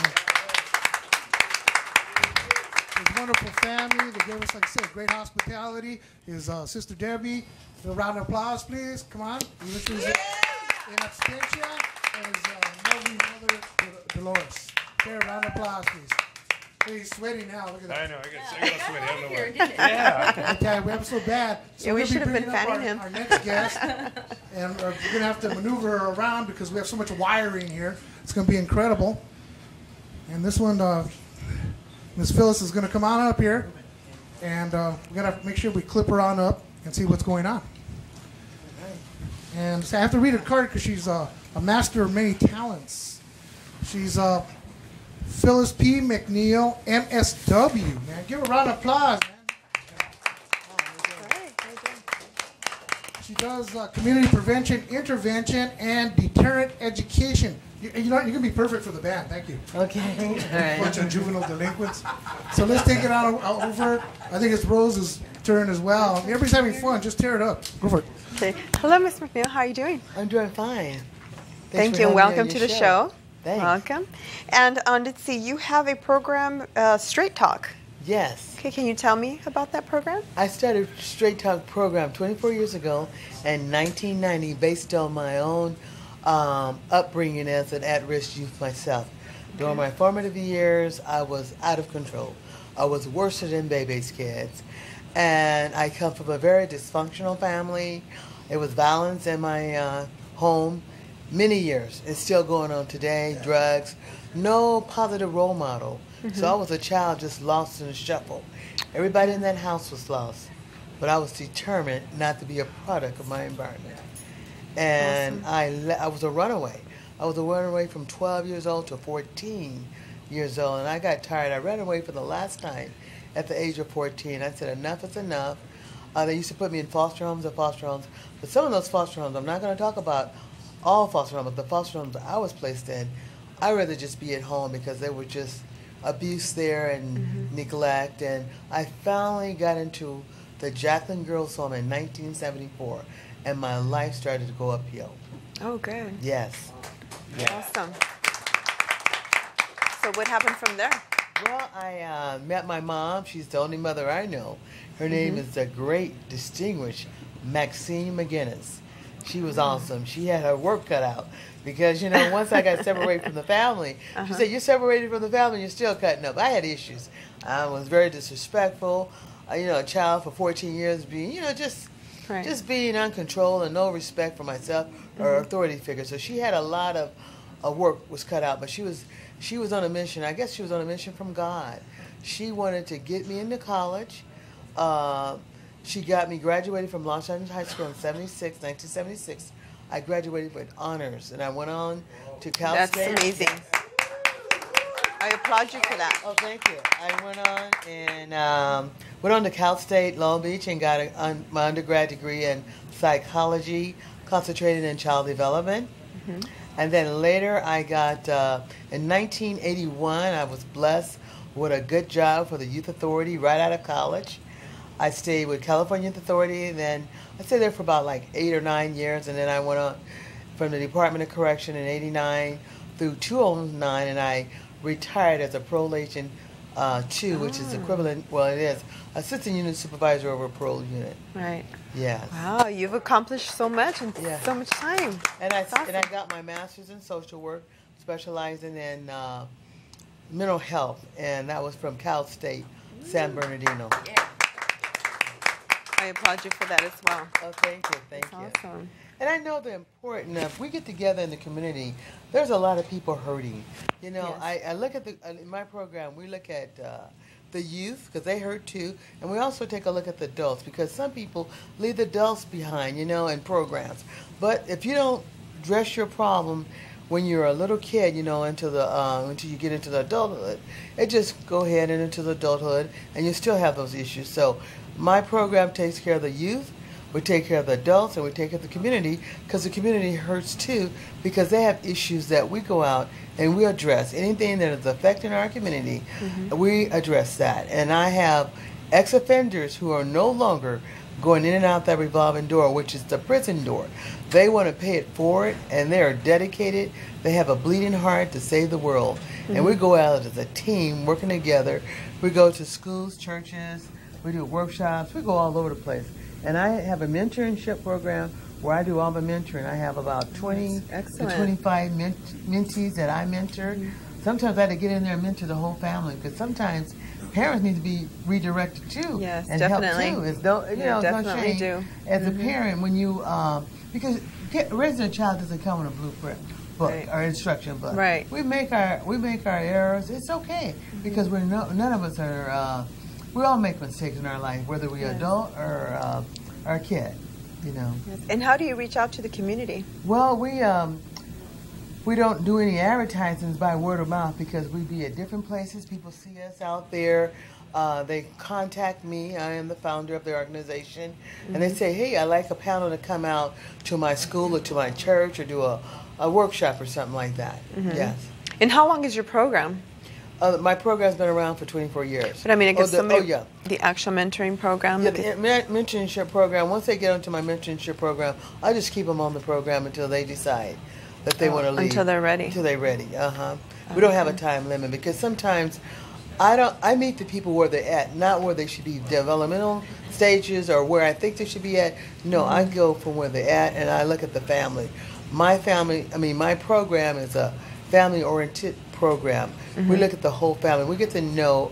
His wonderful family. They gave us, like I said, great hospitality. His sister Debbie. A round of applause, please. Come on. This is in absentia. And his lovely mother, Dolores. Okay, a round of applause, please. He's sweating now. Look at that. I know. I got sweaty. I don't know why. Yeah. Okay, we have so bad. So Yeah, we we'll should have been bringing up fanning him. Our next guest, and we're going to have to maneuver her around because we have so much wiring here. It's going to be incredible. And this one, Miss Phyllis is going to come on up here, and we got to make sure we clip her on up and see what's going on. And so I have to read her card because she's a master of many talents. She's Phyllis P. McNEILL, MSW. Man, give her a round of applause, man. She does community prevention, intervention, and deterrent education. You know, you're going to be perfect for the band. Thank you. Okay. All right. Bunch of juvenile delinquents. So let's take it out over. I think it's Rose's turn as well. Everybody's having fun. Just tear it up. Go for it. Okay. Hello, Ms. McNeil. How are you doing? I'm doing fine. Thank you, and welcome to the show. Thanks. Welcome. And let's see, you have a program, Straight Talk. Yes. Okay, can you tell me about that program? I started Straight Talk program 24 years ago in 1990 based on my own upbringing as an at-risk youth myself. During my formative years, I was out of control. I was worse than baby's kids. And I come from a very dysfunctional family. It was violence in my home many years. It's still going on today, drugs, no positive role model. So I was a child just lost in the shuffle. Everybody in that house was lost, but I was determined not to be a product of my environment. And I was a runaway. I was a runaway from 12 years old to 14 years old, and I got tired. I ran away for the last time at the age of 14. I said, enough is enough. They used to put me in foster homes, but some of those foster homes, I'm not going to talk about all foster homes, but the foster homes I was placed in, I'd rather just be at home because there were just abuse there and neglect. And I finally got into the Jacqueline Girls Home in 1974, and my life started to go uphill. Oh, good. Yes. Awesome. So what happened from there? Well, I met my mom. She's the only mother I know. Her name is the great, distinguished Maxine McGinnis. She was awesome. She had her work cut out because, you know, once I got separated from the family, she said, you're separated from the family, you're still cutting up. I had issues. I was very disrespectful. You know, a child for 14 years being, you know, just being uncontrolled and no respect for myself or authority figure. So she had a lot of work was cut out, but she was on a mission. I guess she was on a mission from God. She wanted to get me into college. She got me graduated from Los Angeles High School in 1976. I graduated with honors, and I went on to Cal State. That's amazing. I applaud you for that. Oh, thank you. I went on to Cal State, Long Beach, and got my undergrad degree in psychology, concentrated in child development. And then later I got, in 1981, I was blessed with a good job for the Youth Authority right out of college. I stayed with California Youth Authority, and then I stayed there for about like 8 or 9 years, and then I went on from the Department of Correction in 89 through 2009, and I retired as a parole agent 2, which is equivalent, well, it is, assistant unit supervisor over a parole unit. Right. Yes. Wow, you've accomplished so much in so much time. And I got my master's in social work, specializing in mental health, and that was from Cal State, San Bernardino. I applaud you for that as well. Oh, thank you, thank you. Awesome. And I know the importance of, we get together in the community, there's a lot of people hurting. You know, Yes. I look at in my program, we look at the youth, because they hurt too, and we also take a look at the adults, because some people leave the adults behind, you know, in programs. But if you don't address your problem when you're a little kid, you know, until you get into the adulthood, it just go ahead and into the adulthood, and you still have those issues. So my program takes care of the youth, we take care of the adults, and we take care of the community, because the community hurts too, because they have issues that we go out and we address. Anything that is affecting our community, we address that. And I have ex-offenders who are no longer going in and out that revolving door, which is the prison door. They want to pay it forward, and they are dedicated. They have a bleeding heart to save the world. And we go out as a team working together. We go to schools, churches, we do workshops, we go all over the place. And I have a mentorship program where I do all the mentoring. I have about 20 to 25 mentees that I mentor. Sometimes I have to get in there and mentor the whole family, because sometimes parents need to be redirected too. Yes, and definitely. help too. It's no, you know, definitely no shame do. as a parent when you, because raising a child doesn't come in a blueprint book or instruction book. Right. We make our errors. It's okay, because we're none of us are. We all make mistakes in our life, whether we're adult or a kid. You know. Yes. And how do you reach out to the community? Well, we don't do any advertisements by word of mouth, because we be at different places. People see us out there. They contact me. I am the founder of the organization. And they say, hey, I'd like a panel to come out to my school or to my church or do a workshop or something like that. Yes. And how long is your program? My program's been around for 24 years. But I mean, I guess the actual mentoring program? Yeah, the mentorship program, once they get onto my mentorship program, I just keep them on the program until they decide that they want to leave. Until they're ready. Until they're ready, We don't have a time limit, because sometimes I meet the people where they're at, not where they should be developmental stages or where I think they should be at. No, I go from where they're at, and I look at the family. My program is a family-oriented program. We look at the whole family. We get to know,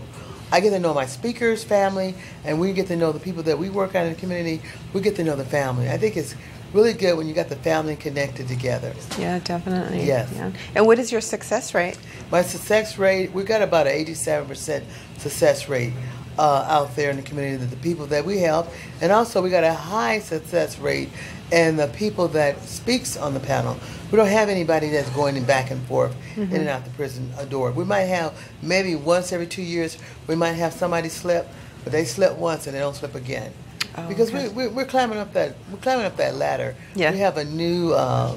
I get to know my speaker's family, and we get to know the people that we work on in the community. We get to know the family. I think it's really good when you got the family connected together. Yeah, definitely. Yes. Yeah. And what is your success rate? My success rate, we've got about an 87% success rate out there in the community, the people that we help. And also we got a high success rate in the people that speaks on the panel. We don't have anybody that's going back and forth in and out the prison door. We might have maybe once every 2 years, we might have somebody slip, but they slip once and they don't slip again. Oh, because okay. we're climbing up that ladder. Yeah. We have a new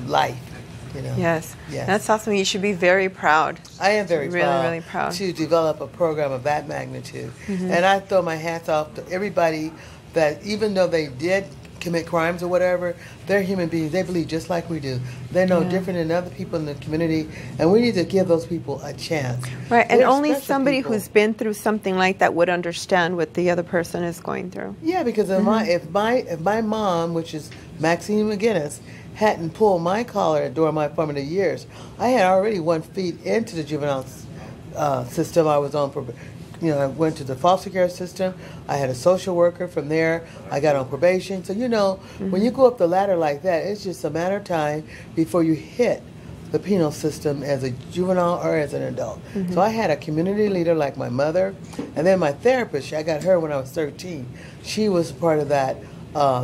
life. You know? Yes. Yes. That's awesome. You should be very proud. I am very proud, really proud to develop a program of that magnitude. And I throw my hats off to everybody that, even though they did commit crimes or whatever, they're human beings. They believe just like we do. They're no different than other people in the community, and we need to give those people a chance. Right, and They're only special somebody people. who's been through something like that would understand what the other person is going through. Yeah, because if my mom, which is Maxine McGinnis, hadn't pulled my collar during my formative years, I had already 1 feet into the juvenile system. I was on for, I went to the foster care system. I had a social worker. From there, I got on probation. So, when you go up the ladder like that, it's just a matter of time before you hit the penal system as a juvenile or as an adult. So I had a community leader like my mother, and then my therapist, I got her when I was 13. She was part of that,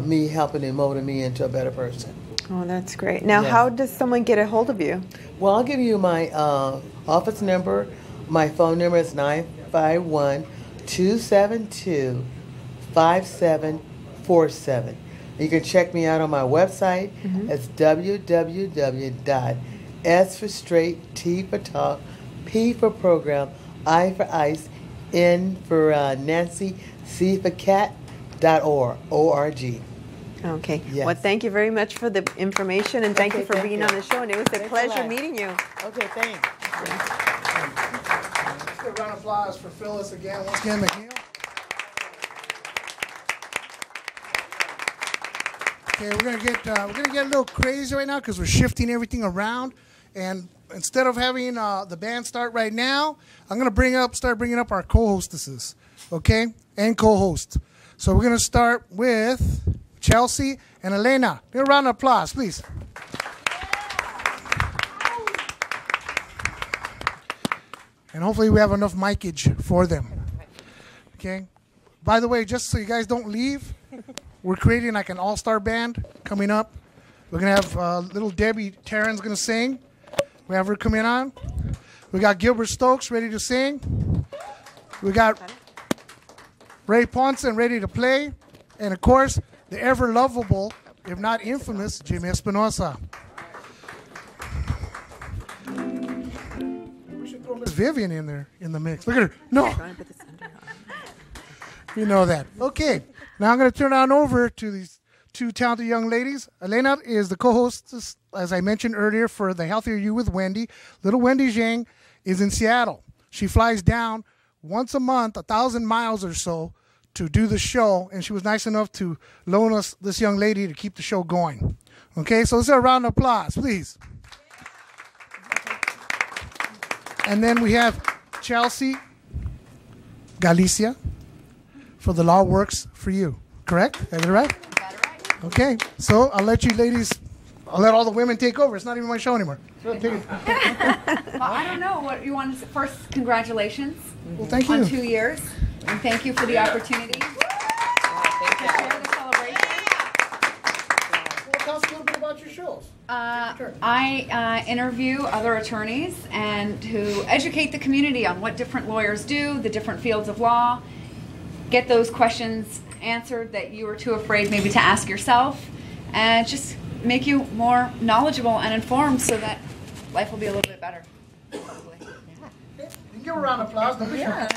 me helping and molding me into a better person. Oh, that's great. Now, Yes. how does someone get a hold of you? Well, I'll give you my office number. My phone number is 951-272-5747. You can check me out on my website. It's www.S for straight, T for talk, P for program, I for ice, N for Nancy, C for cat.org. O-R-G. Okay. Yes. Well, thank you very much for the information, and thank you for being on the show. And it was a Thanks a pleasure lot. meeting you. Okay, thanks. Let's give a round of applause for Phyllis again. Once again, McNeil. Okay, we're gonna get a little crazy right now because we're shifting everything around, and instead of having the band start right now, I'm gonna start bringing up our co-hostesses, okay, and co-host. So we're going to start with Chelsea and Elena. Give a round of applause, please. And hopefully we have enough micage for them. Okay? By the way, just so you guys don't leave, we're creating like an all-star band coming up. We're going to have little Debbie Taryn's going to sing. We have her coming on. We got Gilbert Stokes ready to sing. We got Ray PONCIN ready to play. And of course, the ever lovable, if not infamous, Jimmy Espinoza. We should throw Miss Vivian in there in the mix. Look at her. No. We know that. Okay. Now I'm going to turn on over to these two talented young ladies. Elena is the co-hostess, as I mentioned earlier, for The Healthier You with Wendy. Little Wendy Zhang is in Seattle. She flies down once a month, 1,000 miles or so, to do the show, and she was nice enough to loan us this young lady to keep the show going. Okay, so let's have a round of applause, please. And then we have Chelsea Galicia for The Law Works for You. Correct? Is that right? Okay, so I'll let you ladies, I'll let all the women take over. It's not even my show anymore. Well, I don't know what you want to say. First, congratulations. Well, thank you. On 2 years. And thank you for the opportunity. Thank you. To share the celebration. Well, tell us a little bit about your shows. I interview other attorneys and to educate the community on what different lawyers do, the different fields of law, get those questions answered that you were too afraid maybe to ask yourself, and just make you more knowledgeable and informed so that life will be a little bit better. You can give a round of applause. Don't be shy.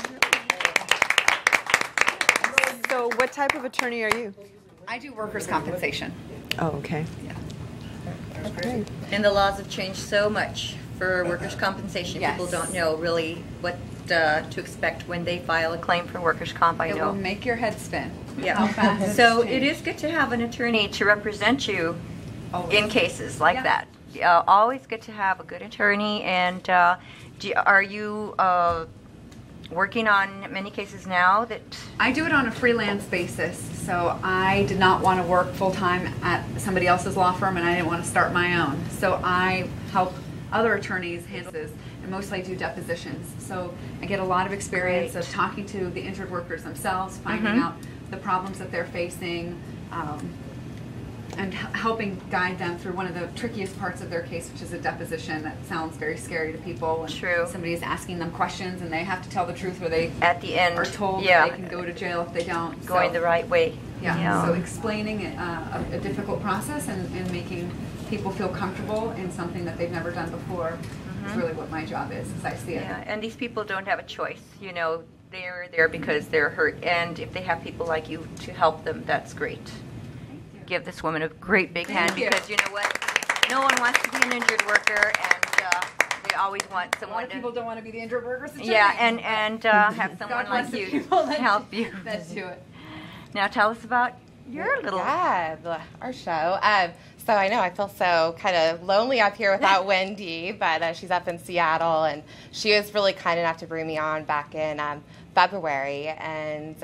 So what type of attorney are you? I do workers' compensation. Oh, okay. That's great. And the laws have changed so much for workers' compensation. Yes. People don't know really what to expect when they file a claim for workers' comp. I know. It will make your head spin. Yeah. How fast So it's it changed. is good to have an attorney to represent you Always. in cases like that. Always good to have a good attorney. And are you working on many cases now that? I do it on a freelance basis, so I did not want to work full-time at somebody else's law firm, and I didn't want to start my own. So I help other attorneys handle this, and mostly I do depositions. So I get a lot of experience of talking to the injured workers themselves, finding out the problems that they're facing, and helping guide them through one of the trickiest parts of their case, which is a deposition. That sounds very scary to people. And True. Somebody is asking them questions, and they have to tell the truth, or they at the end are told yeah. that they can go to jail if they don't. Going the right way. Yeah. So explaining a difficult process and making people feel comfortable in something that they've never done before is really what my job is, as I see it. Yeah, and these people don't have a choice. You know, they're there because they're hurt, and if they have people like you to help them, that's great. Give this woman a great big hand because you know what? No one wants to be an injured worker, and they always want someone. A lot of people don't want to be the injured workers. Yeah, and have someone like you to help you. That do it. Now tell us about your little our show. So I know I feel so kind of lonely up here without Wendy, but she's up in Seattle, and she was really kind enough to bring me on back in February. And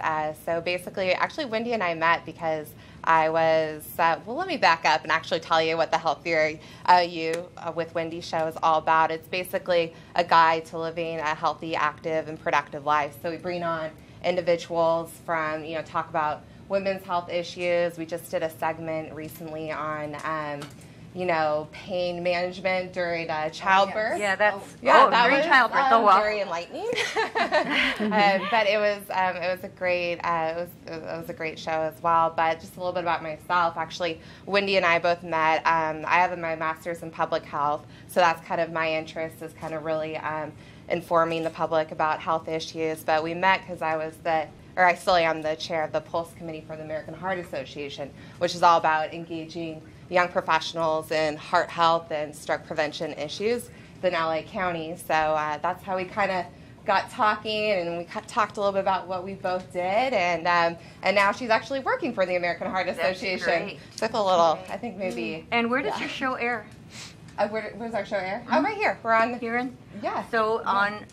so basically, actually, Wendy and I met because I was, well, let me back up and actually tell you what the Healthier You with Wendy show is all about. It's basically a guide to living a healthy, active, and productive life. So we bring on individuals from, talk about women's health issues. We just did a segment recently on, pain management during childbirth. Yeah, that's that during was childbirth. Oh, wow. very enlightening. But it was a great it was a great show as well. But just a little bit about myself. Actually, Wendy and I both met. I have my master's in public health, so that's kind of my interest, is kind of really informing the public about health issues. But we met because I still am the chair of the Pulse Committee for the American Heart Association, which is all about engaging young professionals in heart health and stroke prevention issues in LA County. So that's how we kind of got talking, and we talked a little bit about what we both did, and now she's actually working for the American Heart Association. That's great. So it's a little, I think maybe. And where does your show air? Where's our show air? Oh, right here. We're on here in. Yeah. So on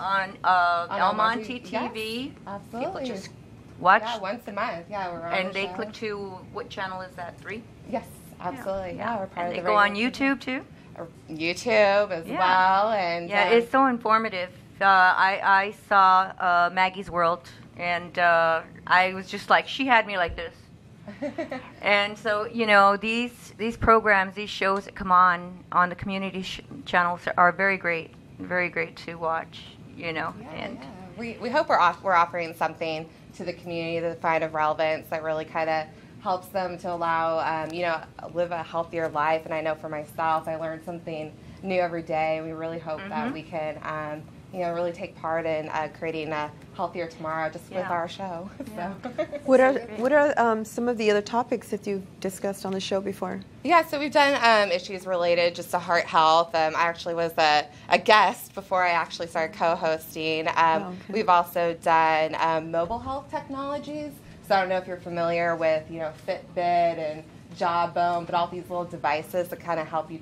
El Monte TV. Yes, absolutely. People just watch? Yeah, once a month. Yeah, we're on And the they show. click to, what channel is that, 3? Yes, absolutely. Yeah, we're part And of they the go on radio YouTube too? YouTube as well. And yeah, it's so informative. I saw Maggie's World, and I was just like, she had me like this. And so, you know, these programs, these shows that come on the community channels are very great to watch, you know. And we hope we're offering something to the community that find of relevance that really kind of helps them to allow, you know, live a healthier life. And I know for myself, I learn something new every day. We really hope that we can, you know, really take part in creating a healthier tomorrow just with our show. So. What are some of the other topics that you've discussed on the show before? Yeah, so we've done issues related just to heart health. I actually was a guest before I actually started co-hosting. We've also done mobile health technologies. So I don't know if you're familiar with, you know, Fitbit and Jawbone, but all these little devices that kind of help you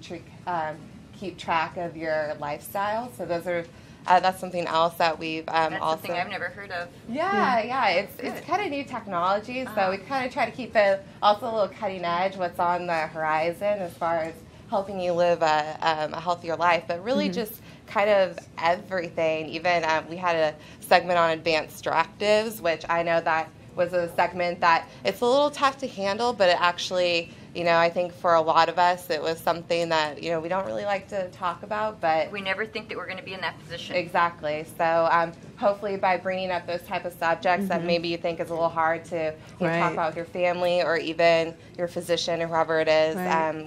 keep track of your lifestyle. So those are that's something else that we've that's also. something I've never heard of. Yeah, it's kind of new technology, so we kind of try to keep it also a little cutting edge. What's on the horizon as far as helping you live a healthier life, but really just kind of everything. Even we had a segment on advanced directives, which I know that was a segment that it's a little tough to handle, but it actually, you know, I think for a lot of us, it was something that, you know, we don't really like to talk about, but we never think that we're going to be in that position. Exactly. So hopefully by bringing up those type of subjects that maybe you think is a little hard to talk about with your family or even your physician or whoever it is,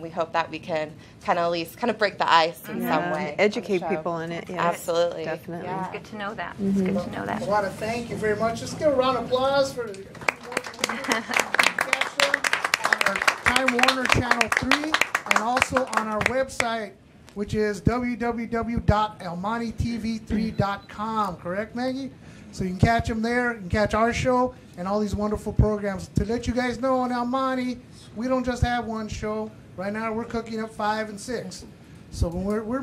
we hope that we can kind of at least kind of break the ice in some way. Educate people in it. Yes. Absolutely. Definitely. Yeah. It's good to know that. It's good to know that. I want to thank you very much. Let's give a round of applause for the Time Warner Channel 3 and also on our website, which is www.elmontetv3.com. Correct, Maggie? So you can catch them there. You can catch our show and all these wonderful programs. To let you guys know, in El Monte, we don't just have one show. Right now, we're cooking up 5 and 6. So we're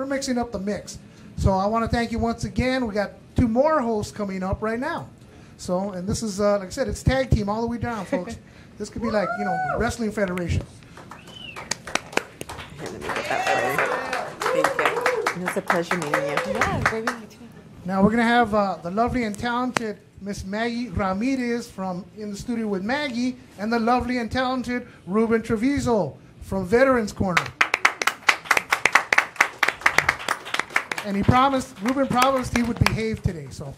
mixing up the mix. So I want to thank you once again. We got 2 more hosts coming up right now. So, and this is, like I said, it's tag team all the way down, folks. This could be like, you know, Wrestling Federation. Let me get that for you. Thank you. It was a pleasure meeting you. Yeah, great meeting you too. Now we're going to have the lovely and talented Miss Maggie Ramirez in the studio with Maggie, and the lovely and talented Ruben Treviso from Veterans Corner. And Ruben promised he would behave today, so.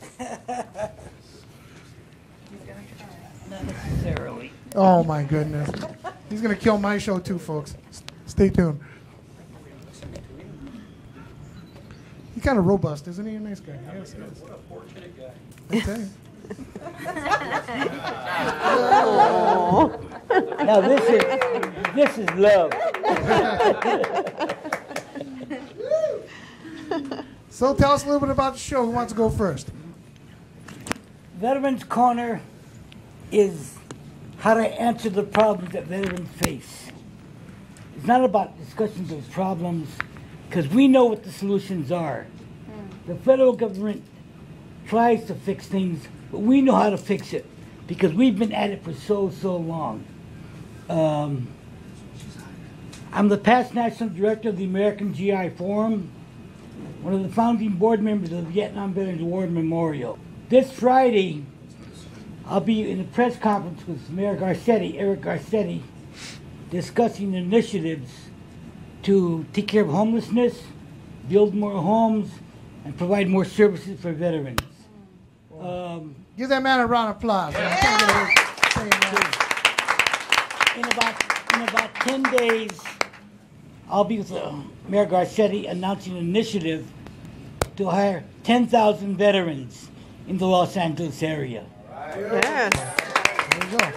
Not necessarily. Oh my goodness. He's going to kill my show too, folks. Stay tuned. He's kind of robust, isn't he? A nice guy. Yes, yes. What a fortunate guy. I tell you. Now this is love. So tell us a little bit about the show. Who wants to go first? Veterans Corner is how to answer the problems that veterans face. It's not about discussing those problems, because we know what the solutions are. The federal government tries to fix things, but we know how to fix it, because we've been at it for so long. I'm the past national director of the American GI Forum, one of the founding board members of the Vietnam Veterans War Memorial. This Friday, I'll be in a press conference with Mayor Eric Garcetti, discussing initiatives to take care of homelessness, build more homes, and provide more services for veterans. Give that man a round of applause. In about 10 days, I'll be with Mayor Garcetti announcing an initiative to hire 10,000 veterans in the Los Angeles area. Yes. There you go.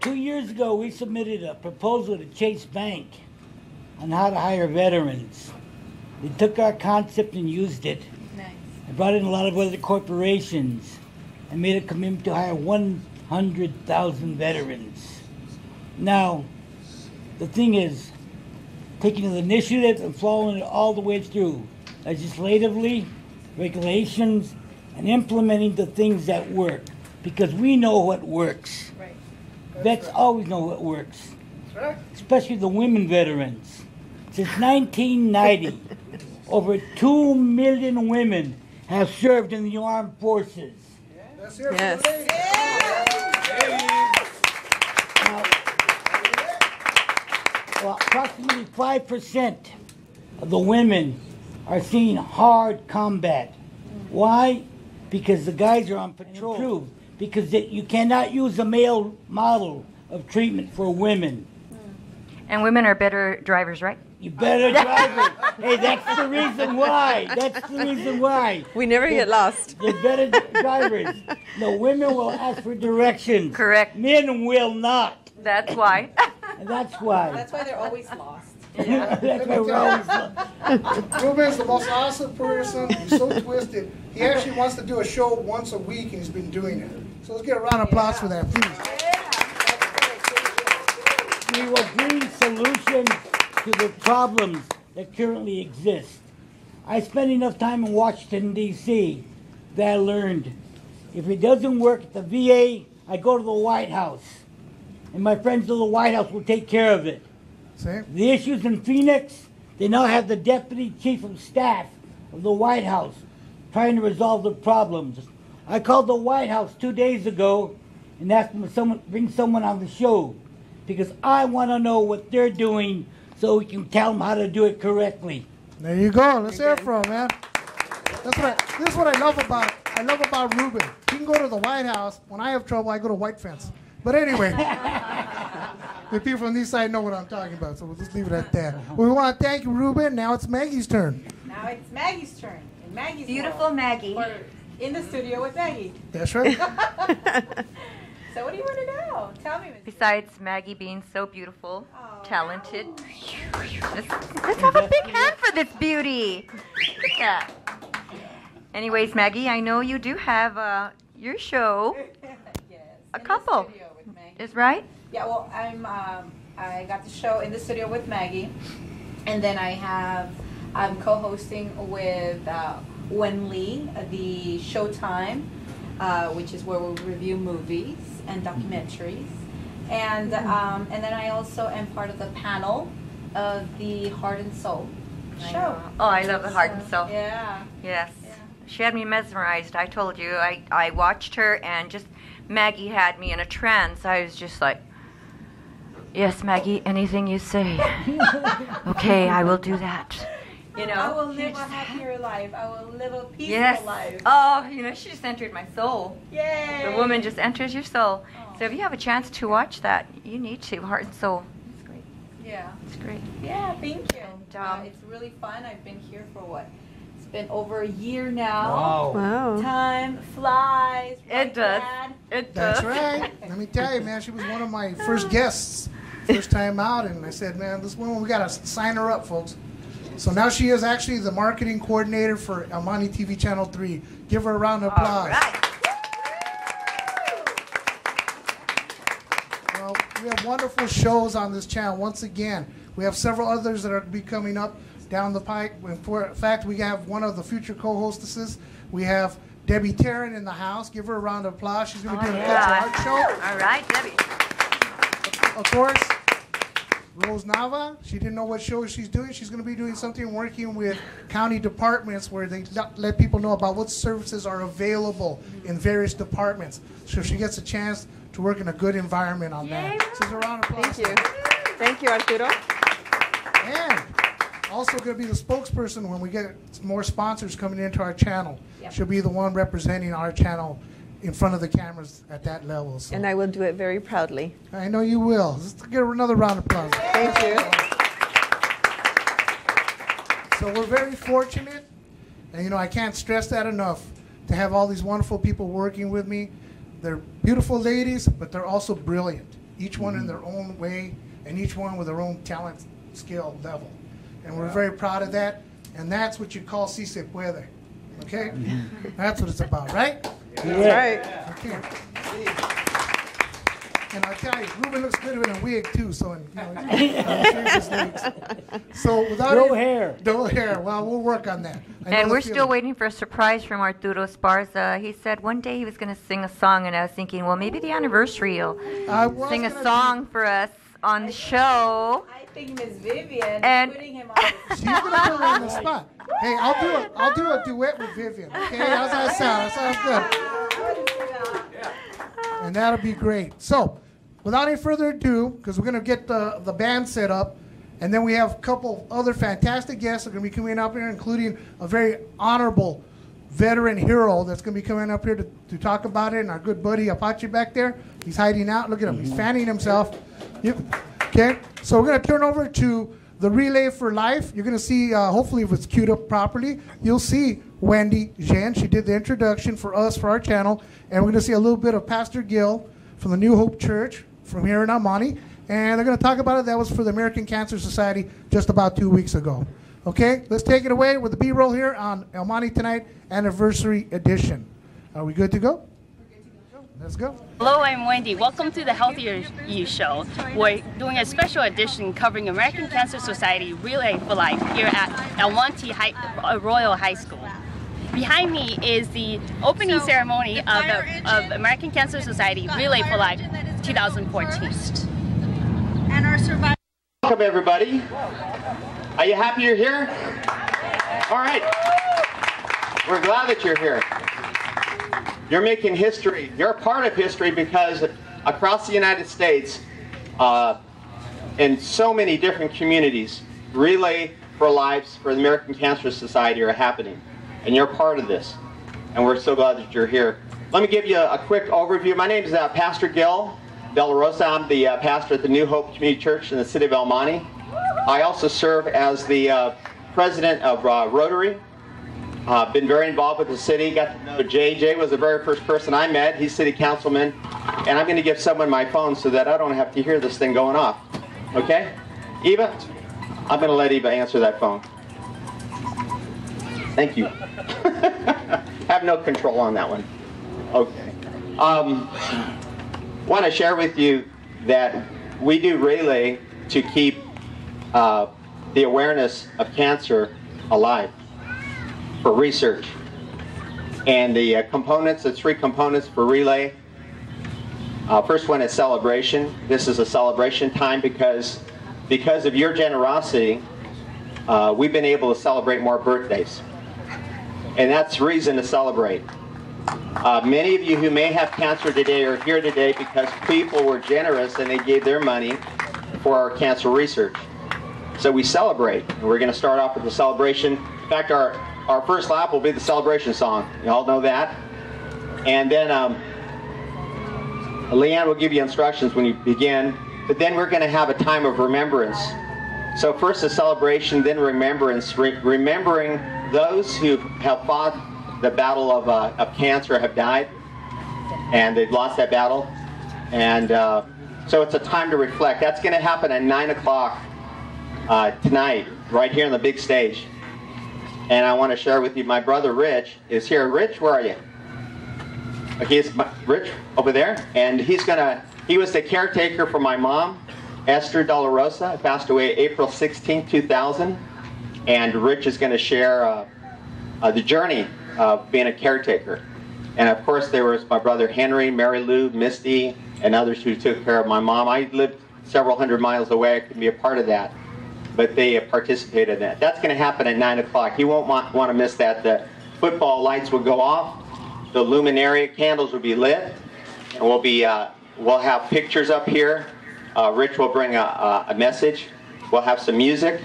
2 years ago, we submitted a proposal to Chase Bank on how to hire veterans. They took our concept and used it. Nice. And brought in a lot of other corporations and made a commitment to hire 100,000 veterans. Now, the thing is, taking the initiative and following it all the way through, legislatively, regulations, and implementing the things that work, because we know what works. Right. Vets always know what works, That's right. especially the women veterans. Since 1990, over 2 million women have served in the armed forces. Let's hear it Yes. for the ladies. Well, approximately 5% of the women are seeing hard combat. Why? Because the guys are on patrol. Because you cannot use a male model of treatment for women. And women are better drivers, right? You better drive it. Hey, that's the reason why. That's the reason why. We never get lost. They're better drivers. No, women will ask for directions. Correct. Men will not. That's why. And that's why. That's why they're always lost. That's why we're always lost. Ruben's the most awesome person. He's so twisted. He actually wants to do a show once a week, and he's been doing it. So let's get a round of applause for that, please. We will bring solutions to the problems that currently exist. I spent enough time in Washington, D.C. that I learned if it doesn't work at the VA, I go to the White House. And my friends of the White House will take care of it. See? The issues in Phoenix, they now have the Deputy Chief of Staff of the White House trying to resolve the problems. I called the White House 2 days ago and asked them to bring someone on the show because I want to know what they're doing so we can tell them how to do it correctly. There you go. Let's hear it from him, man. This is what I love about Ruben. He can go to the White House. When I have trouble, I go to White Fence. But anyway, the people from this side know what I'm talking about, so we'll just leave it at that. We want to thank you, Ruben. Now it's Maggie's turn. Now it's Maggie's turn. And Maggie's Beautiful world. Maggie. We're in the studio with Maggie. That's right. So what do you want to know? Tell me, Miss. Besides Maggie being so beautiful, talented, let's have a big hand for this beauty. Look at that. Anyways, Maggie, I know you do have your show. Yes. A couple. The studio with Maggie. Is right? Yeah. Well, I got the show in the studio with Maggie, and then I'm co-hosting with Wen Lee, the Showtime, which is where we review movies and documentaries, and then I also am part of the panel of the Heart and Soul show. Oh, I love the Heart and Soul. Yeah. Yes. She had me mesmerized. I told you. I watched her, and just Maggie had me in a trance. I was just like, yes, Maggie, anything you say. Okay, I will do that. You know, I will live a happier life. I will live a peaceful yes. life. Oh, you know, she just entered my soul. Yay! The woman just enters your soul. So if you have a chance to watch that, you need to. Heart and Soul. It's great. Yeah. It's great. Yeah, thank you. And, it's really fun. I've been here for what? It's been over a year now. Wow. Time flies. It does. Dad. It does. That's right. Let me tell you, man, she was one of my first guests, first time out, and I said, man, this woman, we got to sign her up, folks. So now she is actually the marketing coordinator for Almani TV Channel 3. Give her a round of applause. All right. Well, we have wonderful shows on this channel. Once again, we have several others that are be coming up down the pike. In fact, we have one of the future co-hostesses. We have Debbie TERIN in the house. Give her a round of applause. She's going to be doing a cultural art show. All right, Debbie. Of course, Rose NAVA, she didn't know what show she's doing. She's going to be doing something working with county departments where they let people know about what services are available in various departments. So she gets a chance to work in a good environment on that. So it's a round of applause. Thank you. Thank you, Arturo. And also going to be the spokesperson when we get more sponsors coming into our channel. Yep. She'll be the one representing our channel in front of the cameras at that level. So. And I will do it very proudly. I know you will. Let's get another round of applause. Thank you. So we're very fortunate, and you know, I can't stress that enough, to have all these wonderful people working with me. They're beautiful ladies, but they're also brilliant, each one in their own way, and each one with their own talent, skill level. And we're very proud of that, and that's what you call si se puede, okay? That's what it's about, right? That's right. Okay. And I'll tell you, Ruben looks good in a wig too, so he's so without no hair. No hair. Well, we'll work on that. And we're still waiting for a surprise from Arturo ESPARZA. He said one day he was going to sing a song, and I was thinking, well, maybe the anniversary will sing a song for us on the show. I think Miss Vivian and is putting him on. She's gonna put her on the spot. Hey, I'll do a duet with Vivian. Okay, how's that sound? That sounds good. And that'll be great. So, without any further ado, because we're gonna get the band set up, and then we have a couple other fantastic guests that are gonna be coming up here, including a very honorable veteran hero that's gonna be coming up here to talk about it, and our good buddy Apache back there. He's hiding out. Look at him. He's fanning himself. Yep. Okay. So we're gonna turn over to the Relay for Life. You're going to see, hopefully if it's queued up properly, you'll see Wendy Jen. She did the introduction for us, for our channel. And we're going to see a little bit of Pastor Gil from the New Hope Church from here in El Monte. And they're going to talk about it. That was for the American Cancer Society just about 2 weeks ago. Okay, let's take it away with the B-roll here on El Monte Tonight Anniversary Edition. Are we good to go? Let's go. Hello, I'm Wendy. Welcome to the Healthier You Show. We're doing a special edition covering American Cancer Society Relay for Life here at El Monte Royal High School. Behind me is the opening ceremony of American Cancer Society Relay for Life 2014. And our survivors. Welcome, everybody. Are you happy you're here? All right. We're glad that you're here. You're making history. You're a part of history because across the United States, in so many different communities, Relay for Lives for the American Cancer Society are happening. And you're part of this. And we're so glad that you're here. Let me give you a quick overview. My name is Pastor Gil De La Rosa. I'm the pastor at the New Hope Community Church in the city of El Monte. I also serve as the president of Rotary. Been very involved with the city. Got to know Jay. Jay was the very first person I met. He's city councilman. And I'm going to give someone my phone so that I don't have to hear this thing going off. Okay? Eva? I'm going to let Eva answer that phone. Thank you. Have no control on that one. Okay. Want to share with you that we do Relay to keep the awareness of cancer alive for research. And the components, the three components for Relay. First one is celebration. This is a celebration time because of your generosity, we've been able to celebrate more birthdays. And that's reason to celebrate. Many of you who may have cancer today are here today because people were generous and they gave their money for our cancer research. So we celebrate. And we're going to start off with the celebration. In fact, our first lap will be the celebration song. You all know that. And then Leanne will give you instructions when you begin. But then we're going to have a time of remembrance. So first the celebration, then remembrance. Remembering those who have fought the battle of cancer, have died, and they've lost that battle. And so it's a time to reflect. That's going to happen at 9 o'clock tonight, right here on the big stage. And I want to share with you, my brother Rich is here. Rich, where are you? Okay, it's Rich over there. And he was the caretaker for my mom, Esther De La Rosa, passed away April 16, 2000. And Rich is going to share the journey of being a caretaker. And of course there was my brother Henry, Mary Lou, Misty, and others who took care of my mom. I lived several hundred miles away. I couldn't be a part of that. But they participated in that. That's going to happen at 9 o'clock. You won't want to miss that. The football lights will go off. The luminaria candles will be lit. And we'll have pictures up here. Rich will bring a message. We'll have some music.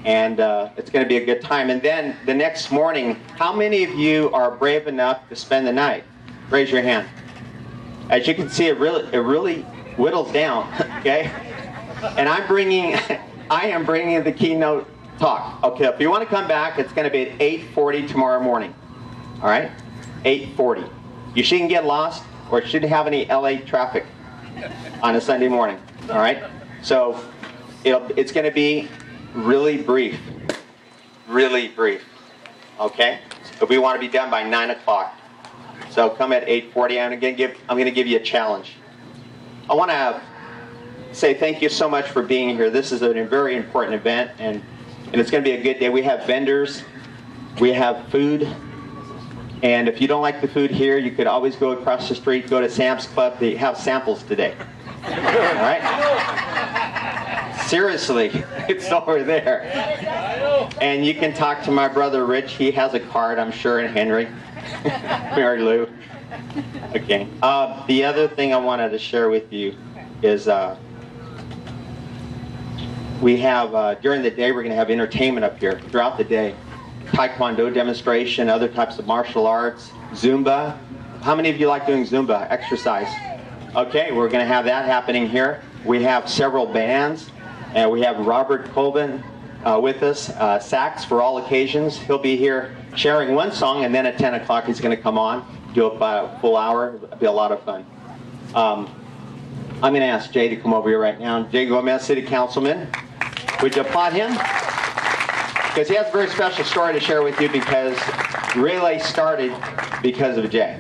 And it's going to be a good time. And then the next morning, how many of you are brave enough to spend the night? Raise your hand. As you can see, it really whittles down, okay? And I am bringing the keynote talk. Okay, if you want to come back, it's going to be at 8:40 tomorrow morning. All right? 8:40. You shouldn't get lost or shouldn't have any LA traffic on a Sunday morning. All right? So it's going to be really brief. Really brief. Okay? But we want to be done by 9 o'clock. So come at 8:40. I'm going to give you a challenge. I want to say thank you so much for being here. This is a very important event, and it's going to be a good day. We have vendors, we have food, and if you don't like the food here, you could always go across the street, go to Sam's Club. They have samples today. All right? Seriously, it's over there. And you can talk to my brother Rich. He has a card, I'm sure, and Henry. Mary Lou. Okay. The other thing I wanted to share with you is we have, during the day, we're going to have entertainment up here throughout the day. Taekwondo demonstration, other types of martial arts, Zumba. How many of you like doing Zumba exercise? Okay, we're going to have that happening here. We have several bands, and we have Robert Colvin with us, sax for all occasions. He'll be here sharing one song, and then at 10 o'clock he's going to come on, do a full hour. It'll be a lot of fun. I'm going to ask Jay to come over here right now. Jay Gomez, City Councilman. Would you applaud him? Because he has a very special story to share with you, because Relay started because of Jay.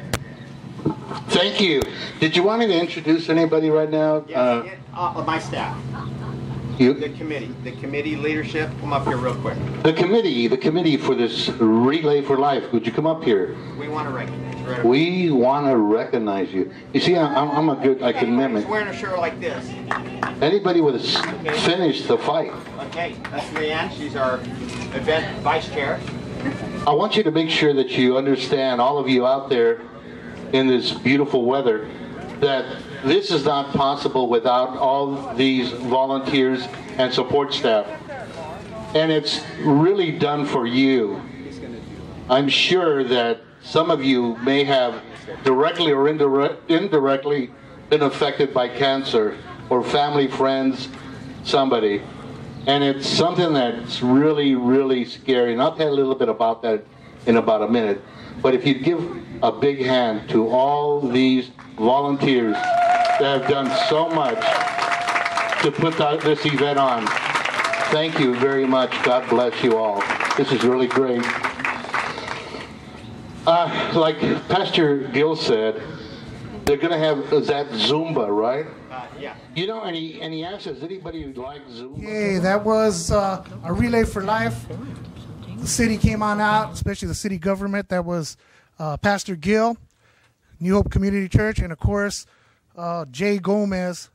Thank you. Did you want me to introduce anybody right now? Yes, my staff. The committee leadership, come up here real quick. The committee for this Relay for Life. Would you come up here? We want to recognize you. Right, we want to recognize you. You see, I'm a good, I can mimic. Wearing a shirt like this. Anybody would have finished the fight. Okay, that's Leanne. She's our event vice chair. I want you to make sure that you understand, all of you out there in this beautiful weather, that this is not possible without all these volunteers and support staff. And it's really done for you. I'm sure that some of you may have directly or indirectly been affected by cancer, or family, friends, somebody. And it's something that's really, really scary. And I'll tell you a little bit about that in about a minute. But if you'd give a big hand to all these volunteers that have done so much to put this event on. Thank you very much. God bless you all. This is really great. Like Pastor Gill said, they're going to have that Zumba, right? Yeah. You know, and he asked us, anybody like Zumba? Hey, that was a Relay for Life. The city came on out, especially the city government. That was Pastor Gill, New Hope Community Church, and of course, Jay Gomez,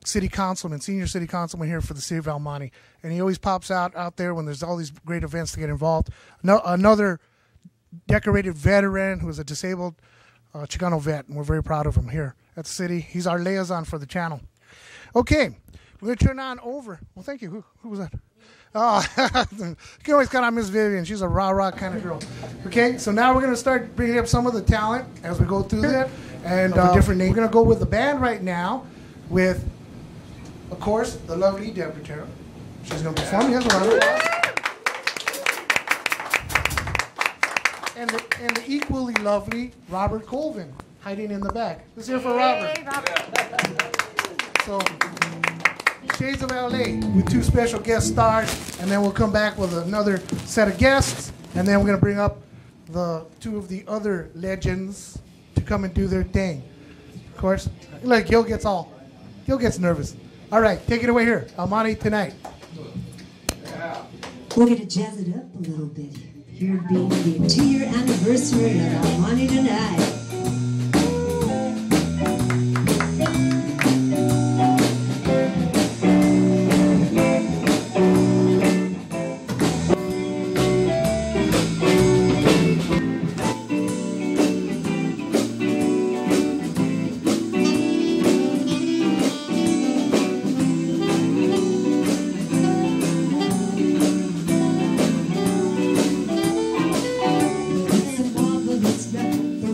city councilman, senior city councilman here for the city of Almonte. And he always pops out there when there's all these great events to get involved. Another decorated veteran who is a disabled Chicano vet, and we're very proud of him here at the city. He's our liaison for the channel. Okay, we're going to turn on over. Well, thank you. Who was that? Oh, you can always count on Miss Vivian. She's a rah-rah kind of girl. Okay, so now we're going to start bringing up some of the talent as we go through that. And different names. We're going to go with the band right now with, of course, the lovely DEBRA. She's going to perform. Yes, and the equally lovely Robert Colvin, hiding in the back. Let's hear for Robert. Hey, Robert. So, Shades of LA with two special guest stars, and then we'll come back with another set of guests, and then we're going to bring up the two of the other legends to come and do their thing. Of course, like Gil gets nervous. All right, take it away here, Almonte Tonight. We're going to jazz it up a little bit. Here being the 2-year anniversary of Almonte Tonight. It's a marvelous night for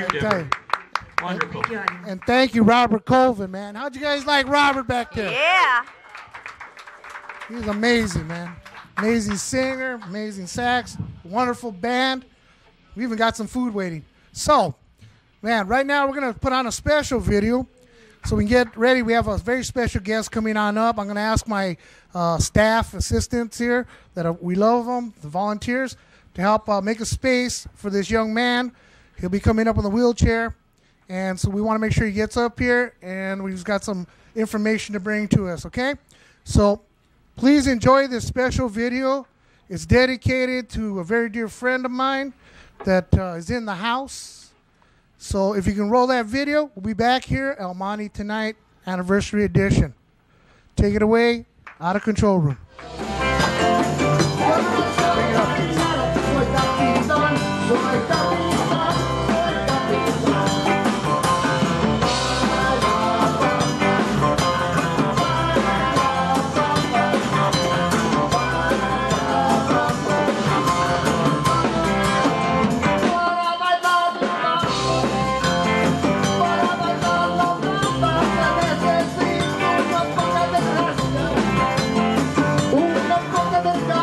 Deborah. Wonderful. And thank you, Robert Colvin, man. How'd you guys like Robert back there? Yeah. He's amazing, man. Amazing singer, amazing sax, wonderful band. We even got some food waiting. So, man, right now we're going to put on a special video so we can get ready. We have a very special guest coming on up. I'm going to ask my staff assistants here that we love them, the volunteers, to help make a space for this young man. He'll be coming up in the wheelchair. And so we want to make sure he gets up here, and we've got some information to bring to us, okay? So please enjoy this special video. It's dedicated to a very dear friend of mine that is in the house. So if you can roll that video, we'll be back here, El Monte Tonight, Anniversary Edition. Take it away, out of control room. Una coca del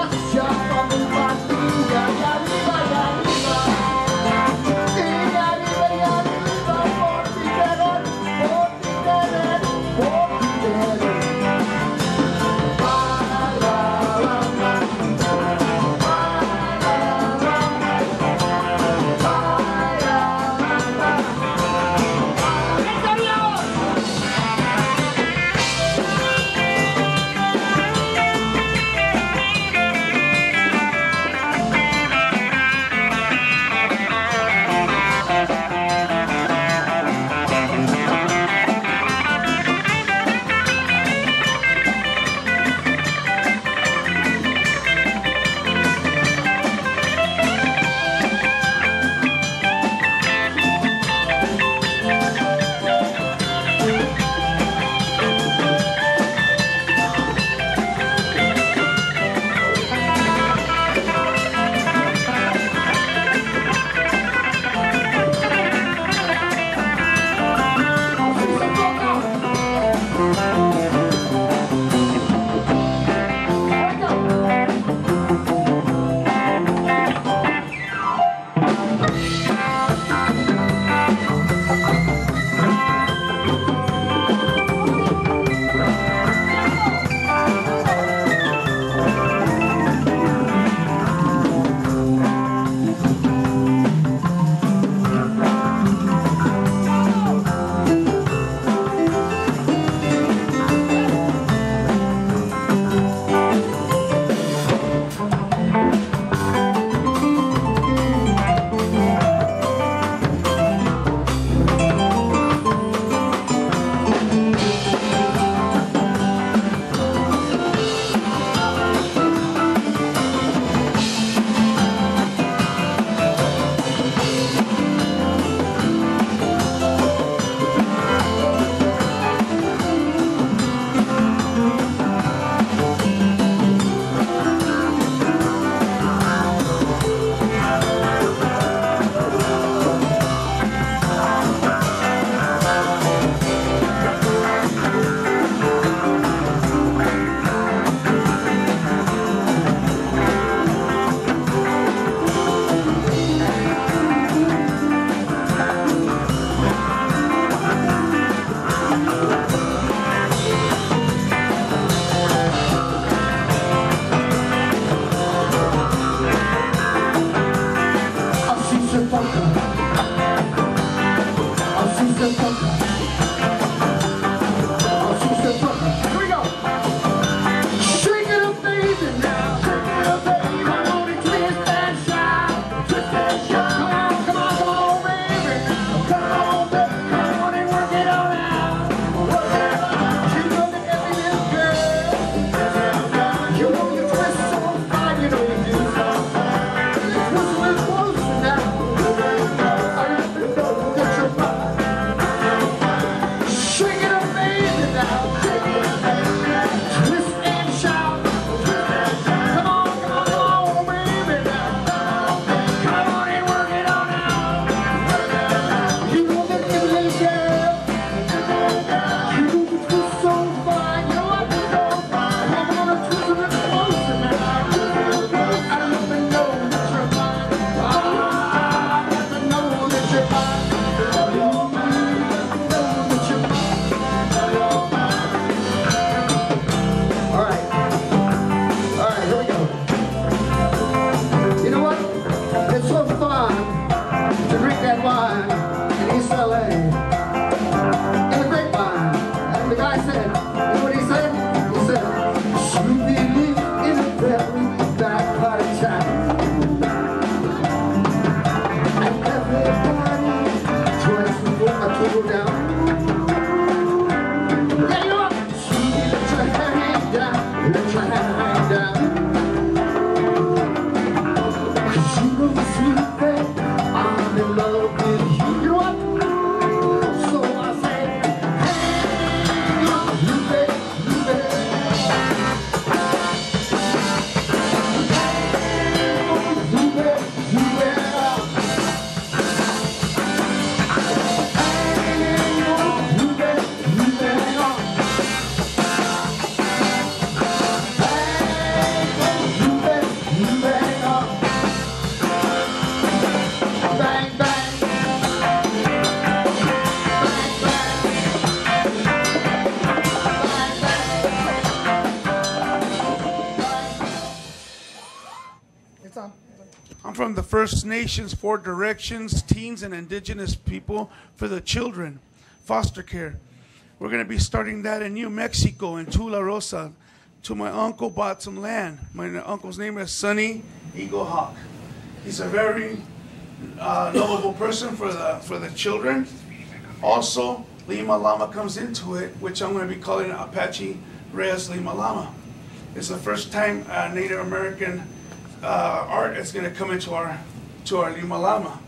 First Nations for directions, teens and indigenous people for the children, foster care. We're going to be starting that in New Mexico, in Tula Rosa. To my uncle bought some land. My uncle's name is Sonny Eagle Hawk. He's a very lovable person for the children. Also, Lima Llama comes into it, which I'm going to be calling Apache Res Lima Llama. It's the first time Native American art is going to come into our Lima Llama.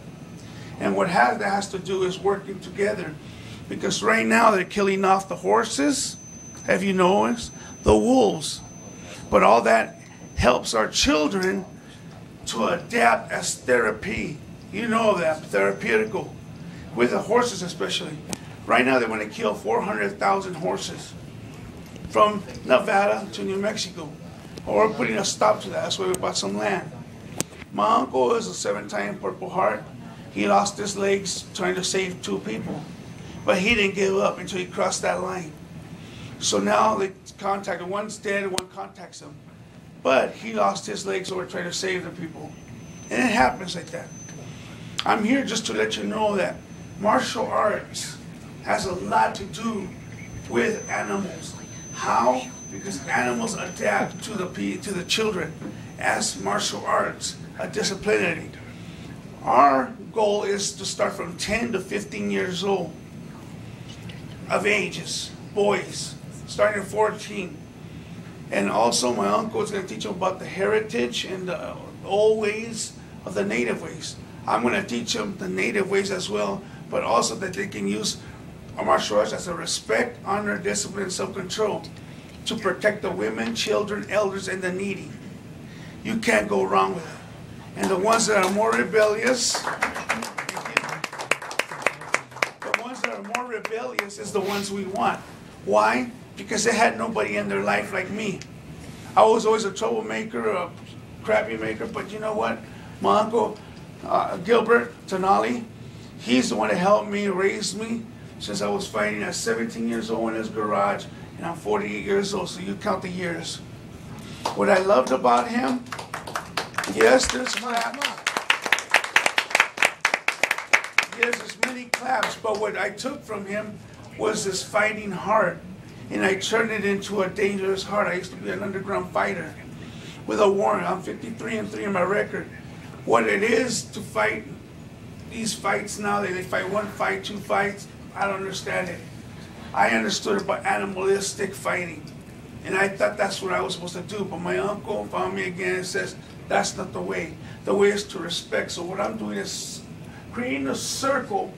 And what that has to do is working together. Because right now they're killing off the horses, have you noticed? The wolves. But all that helps our children to adapt as therapy. You know that, therapeutical. With the horses especially. Right now they want to kill 400,000 horses from Nevada to New Mexico. Or we're putting a stop to that. That's why we bought some land. My uncle is a 7-time Purple Heart. He lost his legs trying to save 2 people. But he didn't give up until he crossed that line. So now they contacted, one's dead and one contacts him. But he lost his legs over trying to save the people. And it happens like that. I'm here just to let you know that martial arts has a lot to do with animals. How? Because animals adapt to the children as martial arts, a disciplinary. Our goal is to start from 10 to 15 years old of ages, boys, starting at 14. And also my uncle is going to teach them about the heritage and the old ways of the native ways. I'm going to teach them the native ways as well, but also that they can use martial arts as a respect, honor, discipline, self-control to protect the women, children, elders, and the needy. You can't go wrong with it. And the ones that are more rebellious, is the ones we want. Why? Because they had nobody in their life like me. I was always a troublemaker, a crappy maker, but you know what? My uncle, Gilbert Tenali, he's the one that helped me, raised me since I was fighting at 17 years old in his garage, and I'm 48 years old, so you count the years. What I loved about him, yes, there's claps. Yes, there's many claps, but what I took from him was this fighting heart, and I turned it into a dangerous heart. I used to be an underground fighter with a warrant. I'm 53-3 in my record. What it is to fight these fights now, they fight 1 fight, 2 fights, I don't understand it. I understood about animalistic fighting, and I thought that's what I was supposed to do, but my uncle found me again and says, that's not the way. The way is to respect. So what I'm doing is creating a circle,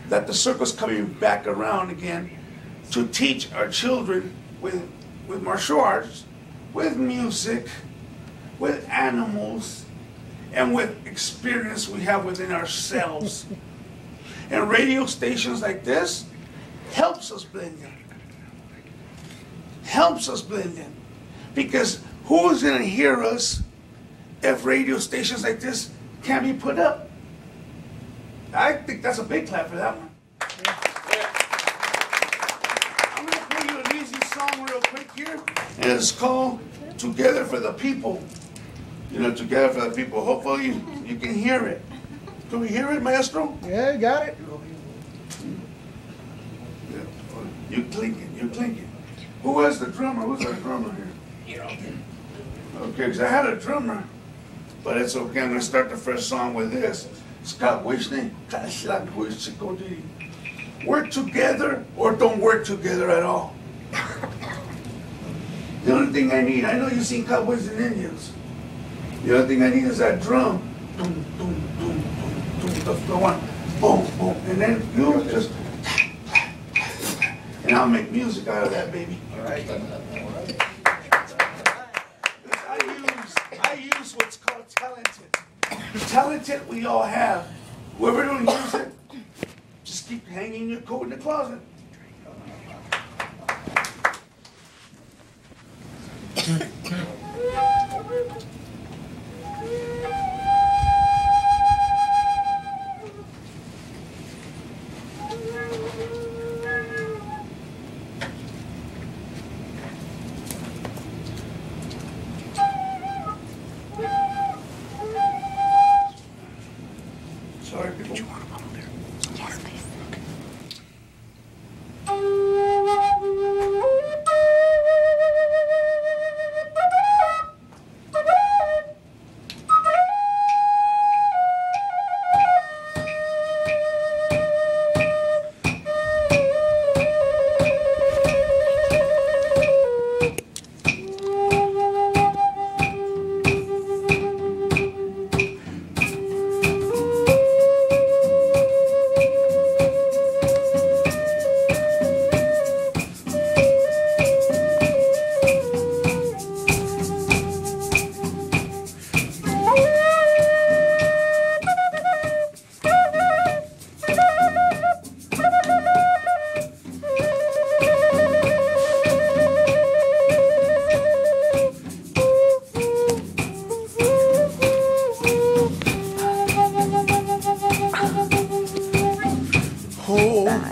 that the circle's coming back around again to teach our children with martial arts, with music, with animals, and with experience we have within ourselves. And radio stations like this helps us blend in. Helps us blend in. Because who's going to hear us if radio stations like this can't be put up? I think that's a big clap for that one. I'm going to play you an easy song real quick here, and it's called Together for the People. You know, Together for the People. Hopefully you can hear it. Can we hear it, maestro? Yeah, you got it. You clink it, you clink it. Who is the drummer? Who's our drummer here? Okay, because I had a drummer, but it's okay. I'm going to start the first song with this. Scott Wishney, work together or don't work together at all. The only thing I need, I know you've seen Cowboys and Indians. The only thing I need is that drum. Boom, boom, boom, boom, boom, the one. Boom, boom. And then you just, and I'll make music out of that, baby. All right. I use what's called talented. Talented we all have. Whoever don't use it, just keep hanging your coat in the closet.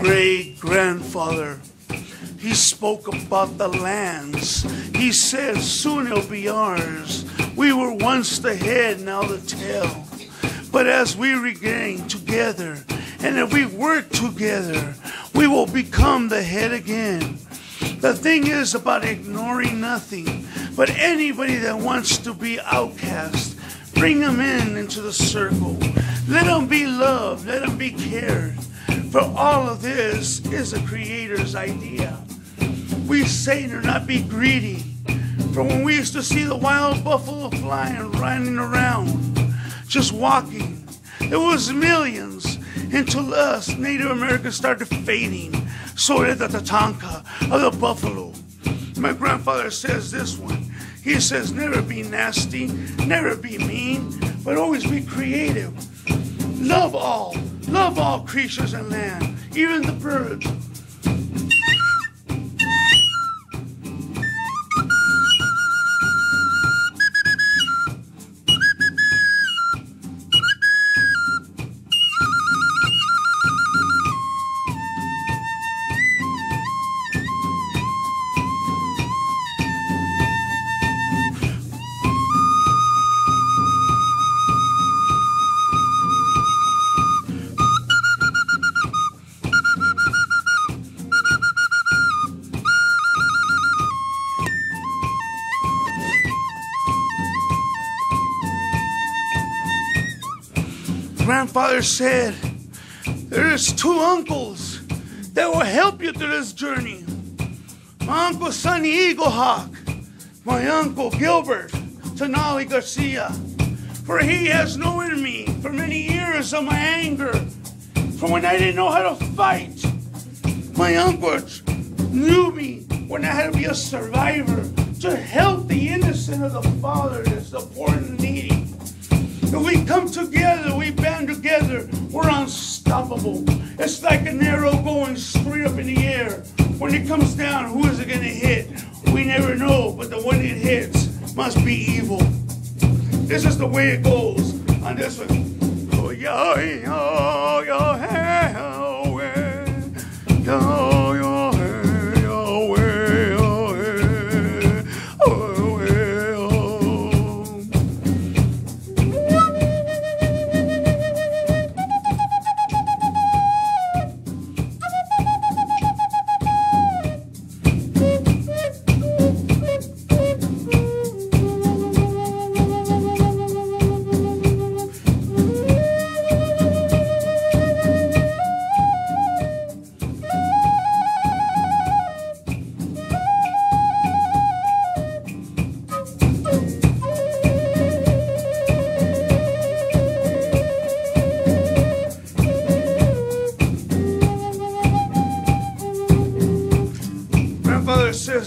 great-grandfather, he spoke about the lands. He said, soon it'll be ours. We were once the head, now the tail. But as we regain together, and if we work together, we will become the head again. The thing is about ignoring nothing, but anybody that wants to be outcast, bring them into the circle. Let them be loved, let them be cared. For all of this is the Creator's idea. We say to not be greedy. For when we used to see the wild buffalo flying, running around, just walking, there was millions until us Native Americans started fading. So did the tatanka of the buffalo. My grandfather says this one. He says, never be nasty, never be mean, but always be creative. Love all creatures in land, even the birds. Grandfather said, there's two uncles that will help you through this journey. My Uncle Sonny Eaglehawk, my Uncle Gilbert, Tonali Garcia. For he has known me for many years of my anger, from when I didn't know how to fight. My uncle knew me when I had to be a survivor to help the innocent of the fatherless, the poor and the needy. If we come together, we band together, we're unstoppable. It's like an arrow going straight up in the air. When it comes down, who is it going to hit? We never know, but the one it hits must be evil. This is the way it goes on this one. Oh, yeah, yeah, yeah,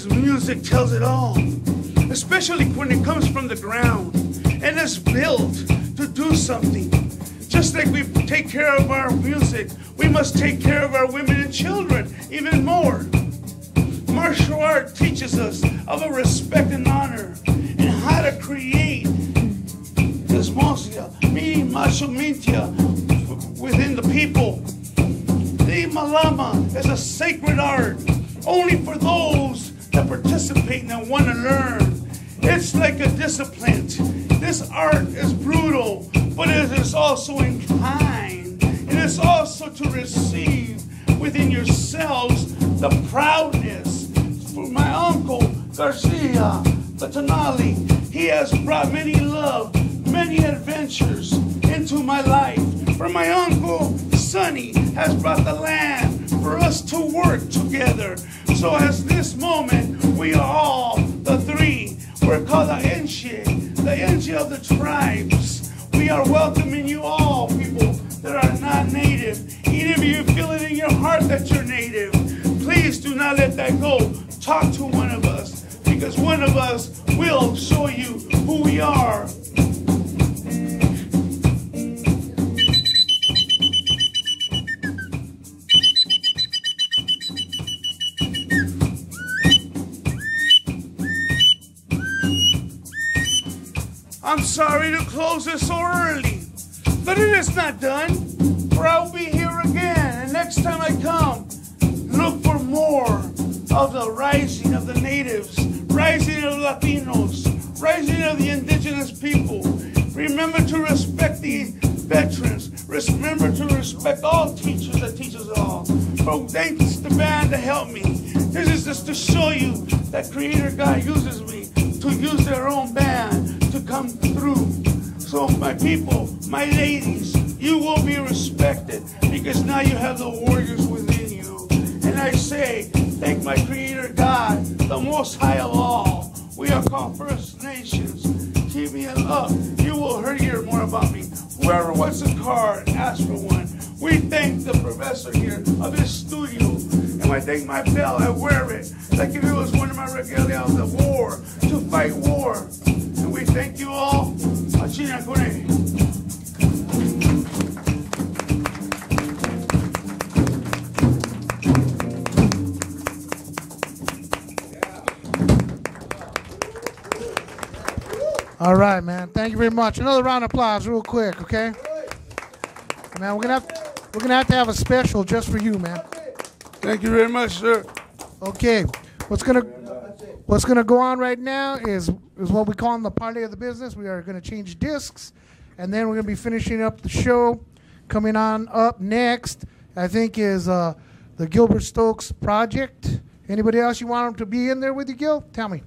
music tells it all, especially when it comes from the ground and is built to do something. Just like we take care of our music, we must take care of our women and children even more. Martial art teaches us of a respect and honor and how to create this monster, me, macho mintia, within the people. The malama is a sacred art only for those that participate and want to learn. It's like a discipline. This art is brutal, but it is also in kind. It is also to receive within yourselves the proudness. For my uncle Garcia, the Tonali, he has brought many love, many adventures into my life. For my uncle Sonny has brought the land for us to work together. So as this moment, we are all the three. We're called the Enche of the tribes. We are welcoming you all, people that are not native. Even if you feel it in your heart that you're native, please do not let that go. Talk to one of us, because one of us will show you who we are. I'm sorry to close this so early, but it is not done, for I will be here again, and next time I come, look for more of the rising of the natives, rising of Latinos, rising of the indigenous people. Remember to respect the veterans. Remember to respect all teachers that teach us all. Oh, thanks the band to help me. This is just to show you that Creator God uses me to use their own band to come through. So my people, my ladies, you will be respected because now you have the warriors within you. And I say, thank my Creator God, the Most High of all. We are called First Nations. Keep me up. You will hear more about me. Whoever wants a card, ask for one. We thank the professor here of this studio. And I thank my belt. I wear it like if it was one of my regalia of the war, to fight war. And we thank you all. Achina Kune. All right, man. Thank you very much. Another round of applause, real quick, okay? Man, we're gonna have to have a special just for you, man. Thank you very much, sir. Okay, what's gonna go on right now is what we call in the parlay of the business. We are gonna change discs, and then we're gonna be finishing up the show. Coming on up next, I think, is the Gilbert Stokes project. Anybody else you want them to be in there with you, Gil? Tell me.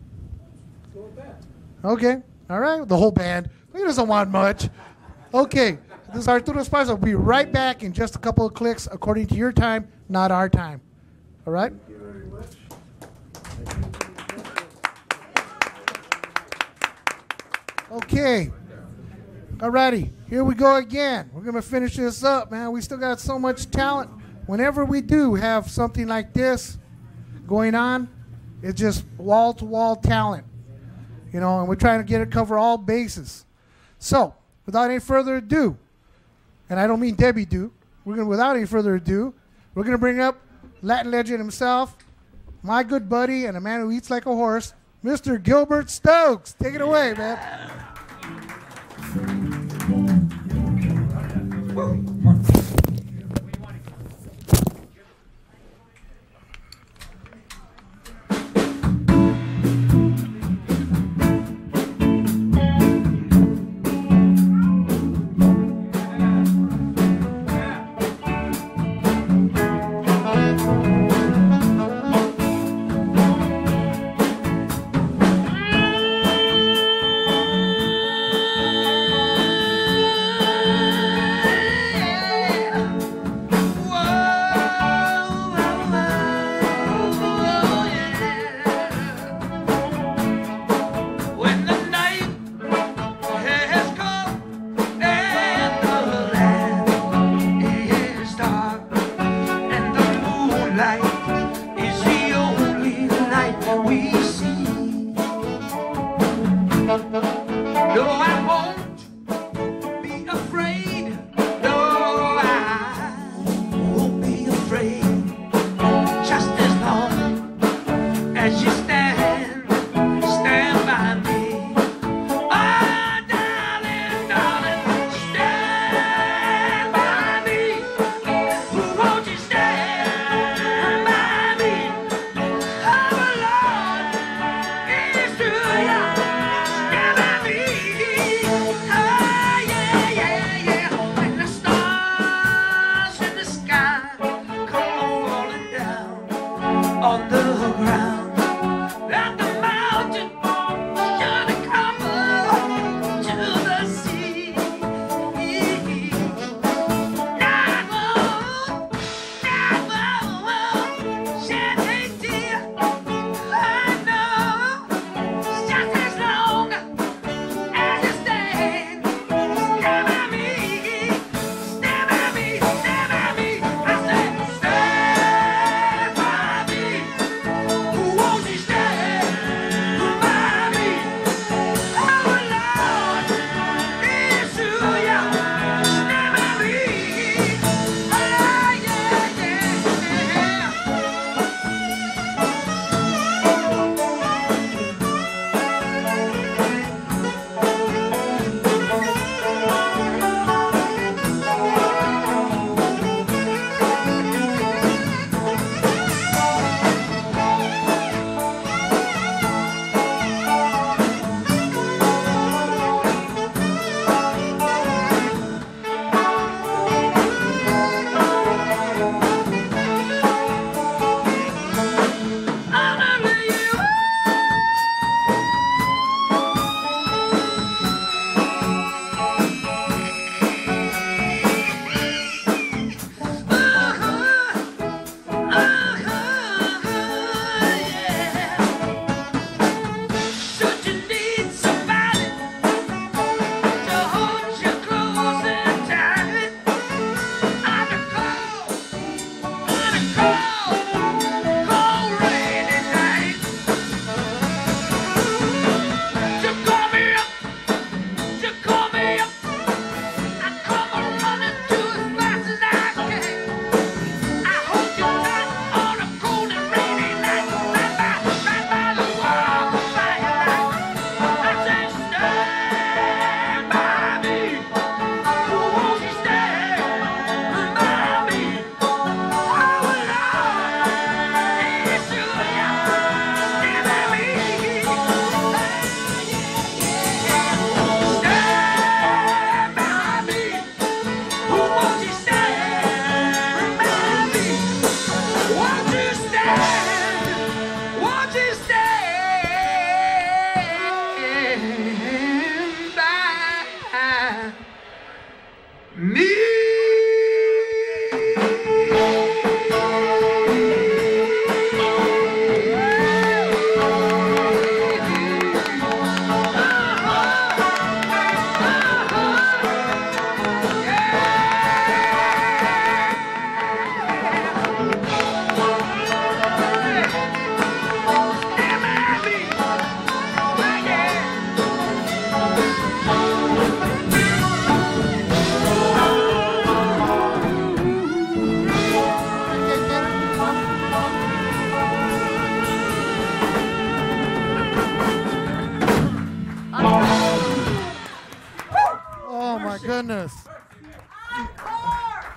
Okay. All right, the whole band. He doesn't want much. Okay, this is Arturo ESPARZA. We'll be right back in just a couple of clicks according to your time, not our time. All right? Thank you very much. Okay. All righty, here we go again. We're going to finish this up, man. We still got so much talent. Whenever we do have something like this going on, it's just wall-to-wall talent. You know, and we're trying to cover all bases. So, without any further ado, and I don't mean Debbie do, without any further ado, we're going to bring up Latin legend himself, my good buddy, and a man who eats like a horse, Mr. Gilbert Stokes. Take it away, man.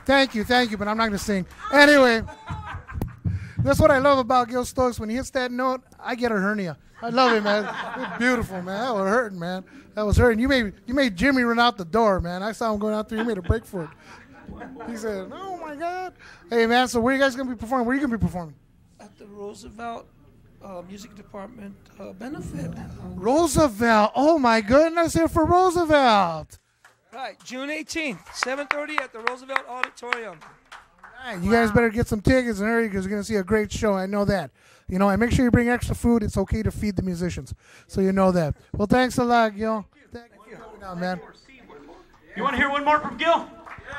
Thank you, but I'm not going to sing. Anyway, that's what I love about Gil Stokes. When he hits that note, I get a hernia. I love it, man. It's beautiful, man. That was hurting, man. That was hurting. You made Jimmy run out the door, man. I saw him going out there. You made a break for it. He said, "Oh my God." Hey, man. So where are you guys going to be performing? Where are you going to be performing? At the Roosevelt Music Department benefit. Roosevelt. Oh my goodness, here for Roosevelt. Right, June 18th, 7:30 at the Roosevelt Auditorium. All right, you guys better get some tickets and hurry because you're going to see a great show. I know that. You know, and make sure you bring extra food. It's okay to feed the musicians. So you know that. Well, thanks a lot, Gil. Thank you for coming out, man. You want to hear one more from Gil?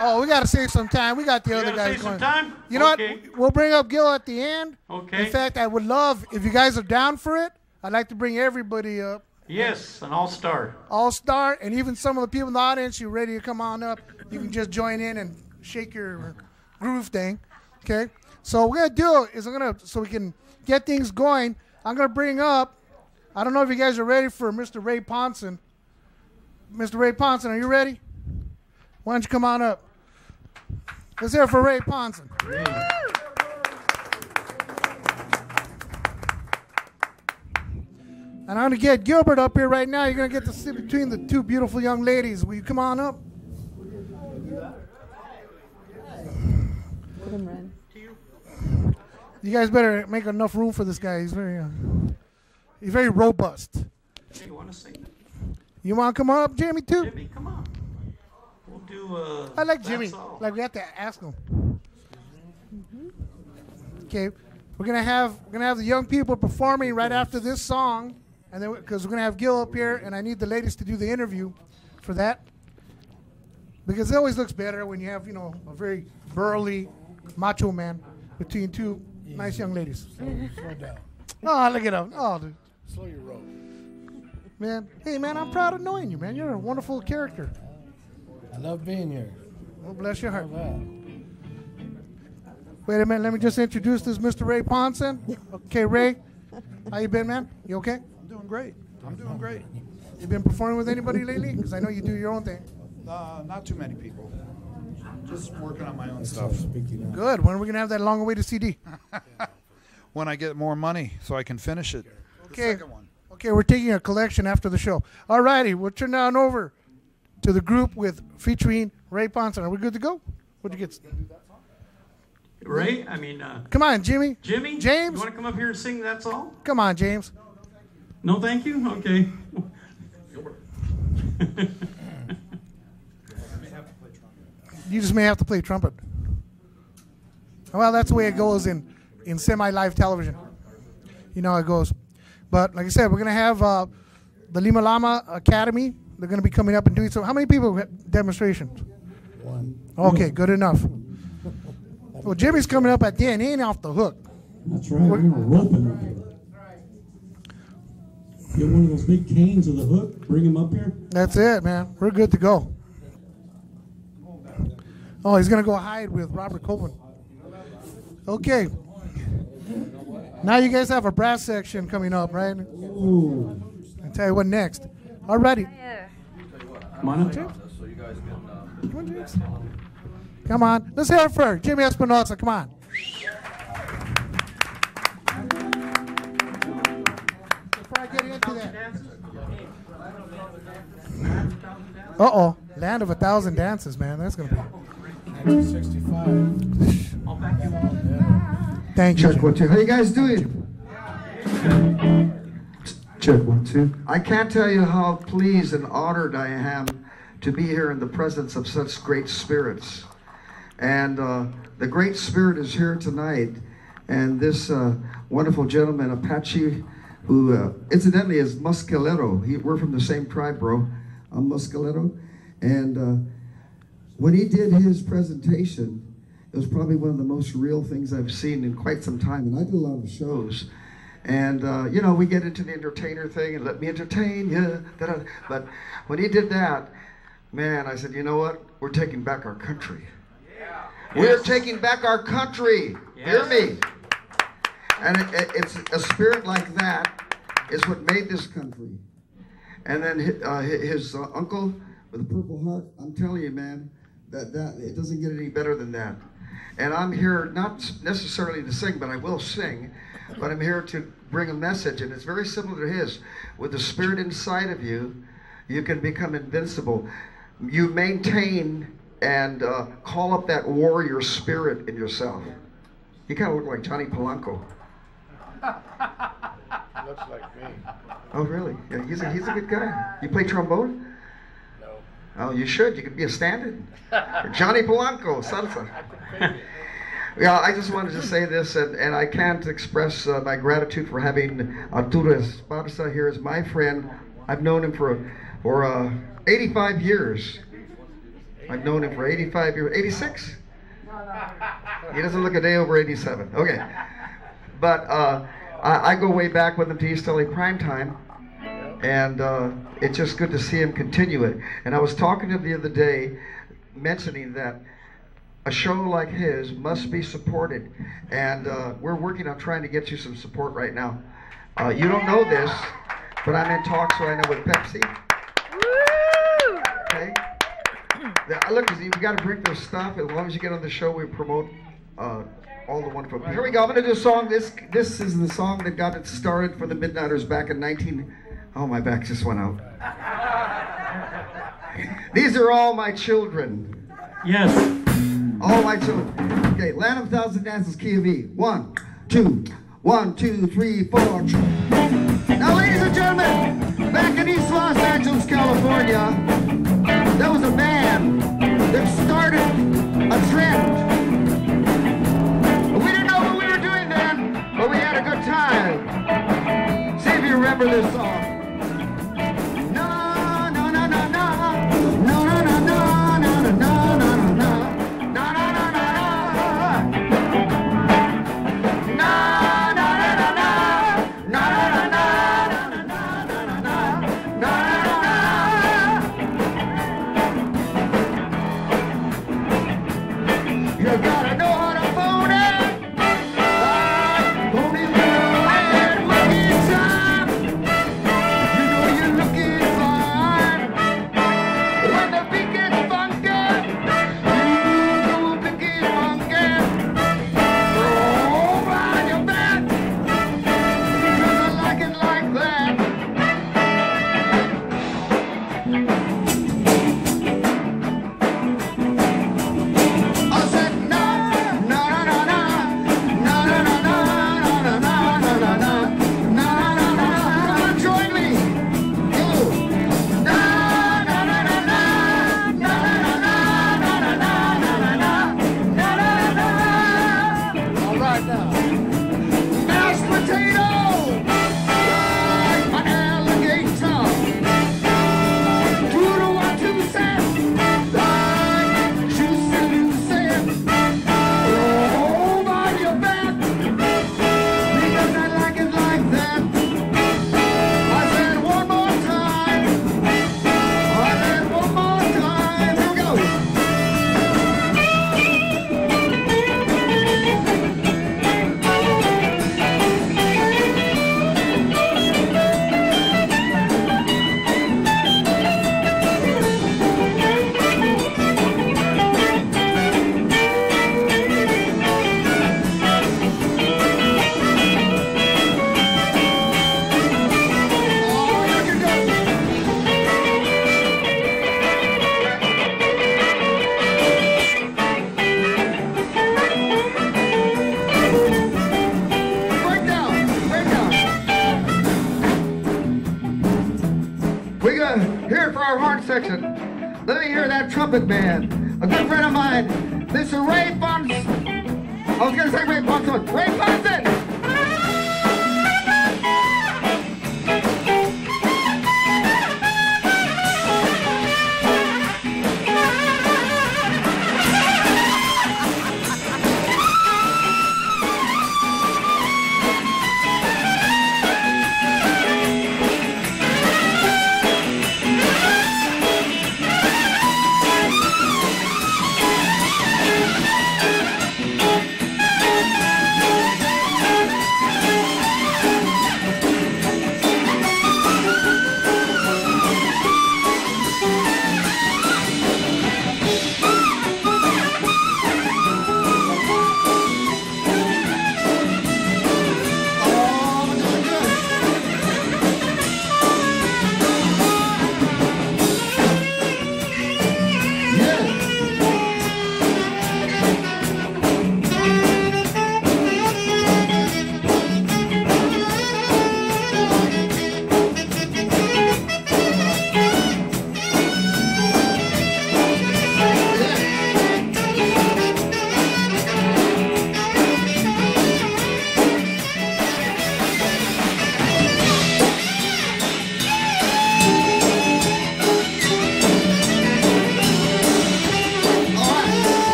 Oh, we got to save some time. We got the other guys going. You know what? We'll bring up Gil at the end. Okay. In fact, I would love, if you guys are down for it, I'd like to bring everybody up. Yes, an all-star. All-star, and even some of the people in the audience, you're ready to come on up. You can just join in and shake your groove thing, okay? So what we're going to do is so we can get things going, I'm going to bring up, I don't know if you guys are ready for Mr. Ray PONCIN. Mr. Ray PONCIN, are you ready? Why don't you come on up? Let's hear it for Ray PONCIN. And I'm going to get Gilbert up here right now. You're going to get to sit between the two beautiful young ladies. Will you come on up? You guys better make enough room for this guy. He's very robust. Hey, you want to sing? You want to come on up, Jimmy, too? Jimmy, come on. We'll do. I like Jimmy. Like we have to ask him. Okay, we're gonna have the young people performing right after this song, and then because we're gonna have Gil up here, and I need the ladies to do the interview for that because it always looks better when you have a very burly, macho man between two nice young ladies. Slow down. Oh, look at him. Oh, dude. Slow your roll. Man, hey, man, I'm proud of knowing you, man. You're a wonderful character. I love being here. Well, bless your heart. Wait a minute. Let me just introduce this Mr. Ray PONCIN. Okay, Ray. How you been, man? You okay? I'm doing great. You been performing with anybody lately? Because I know you do your own thing. Not too many people. Just working on my own stuff. Good. When are we going to have that long-awaited CD? When I get more money so I can finish it. Okay. The second one. Okay, we're taking a collection after the show. All righty, we'll turn on over to the group featuring Ray PONCIN. Are we good to go? What'd you get? Ray, come on, Jimmy. Jimmy? James? You want to come up here and sing That's All? Come on, James. No, thank you? Okay. You just may have to play trumpet. Well, that's the way it goes in semi-live television. You know how it goes. But like I said, we're going to have the Lima Lama Academy. They're going to be coming up and doing so. How many people have demonstrations? One. Okay, good enough. Well, Jimmy's coming up at the end. He ain't off the hook. That's right. We're going to rope him up here. Get one of those big canes with a hook. Bring him up here. That's it, man. We're good to go. Oh, he's going to go hide with Robert Colvin. Okay. Now you guys have a brass section coming up, right? Ooh. I'll tell you what next. All righty. Come on, James. Come on, James. Come on. Let's hear it for Jimmy Espinoza. Come on. Before I get into that. Uh-oh. Land of 1,000 dances, man. That's going to be... 1965. Thank you. Check 1, 2. How you guys doing? Check 1, 2. I can't tell you how pleased and honored I am to be here in the presence of such great spirits. And the great spirit is here tonight. And this wonderful gentleman, Apache, who incidentally is Muscalero. We're from the same tribe, bro. I'm Muscalero. And when he did his presentation, it was probably one of the most real things I've seen in quite some time. And I do a lot of shows. And, you know, we get into the entertainer thing and let me entertain you. But when he did that, man, I said, you know what? We're taking back our country. Yeah. We're taking back our country. Yes. Hear me? And it's a spirit like that is what made this country. And then his uncle with the Purple Heart, I'm telling you, man, That it doesn't get any better than that. And I'm here not necessarily to sing, but I will sing. But I'm here to bring a message, and it's very similar to his. With the spirit inside of you, you can become invincible. You maintain and call up that warrior spirit in yourself. You kind of look like Johnny Polanco. Looks like me. Oh, really? Yeah, he's a good guy. You play trombone? No. Oh, you should. You could be a stand-in. Johnny Polanco, salsa. Yeah, I just wanted to say this, and I can't express my gratitude for having ARTURO ESPARZA here as my friend. I've known him for 85 years. I've known him for 85 years. 86? He doesn't look a day over 87. Okay. But I go way back with him to East LA Primetime, and it's just good to see him continue it. And I was talking to him the other day, mentioning that a show like his must be supported, and we're working on trying to get you some support right now. You don't know this, but I'm in talks right now with Pepsi. Okay? Look, you got to drink their stuff. As long as you get on the show, we promote all the wonderful. Here we go. I'm going to do a song. This is the song that got it started for the Midnighters back in 19... Oh, my back just went out. These are all my children. Yes. All my children. Okay, Land of Thousand Dances, key of E. 1, 2, 1, 2, 3, 4. Now, ladies and gentlemen, back in East Los Angeles, California, there was a man that started a trend. We didn't know what we were doing then, but we had a good time. See if you remember this song. Section. Let me hear that trumpet band. A good friend of mine, Mr. Ray Ponson. I was going to say Ray Ponson. Ray Ponson!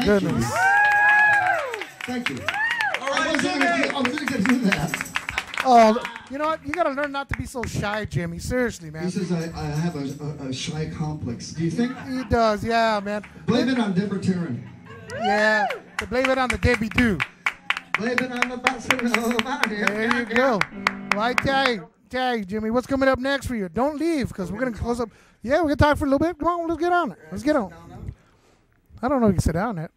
my goodness. Thank you. I wasn't going to do that. Oh, you know what? You got to learn not to be so shy, Jimmy. Seriously, man. He says I have a shy complex. Do you think? He does, yeah, man. Blame it on Deborah TERIN. Yeah, to blame it on the Debbie Do. Blame it on the Barcelona. There you go. Well, I tell you, Jimmy, what's coming up next for you? Don't leave, because we're going to close up. Yeah, we're going to talk for a little bit. Come on, let's get on it. Let's get on. I don't know if you can sit down yet.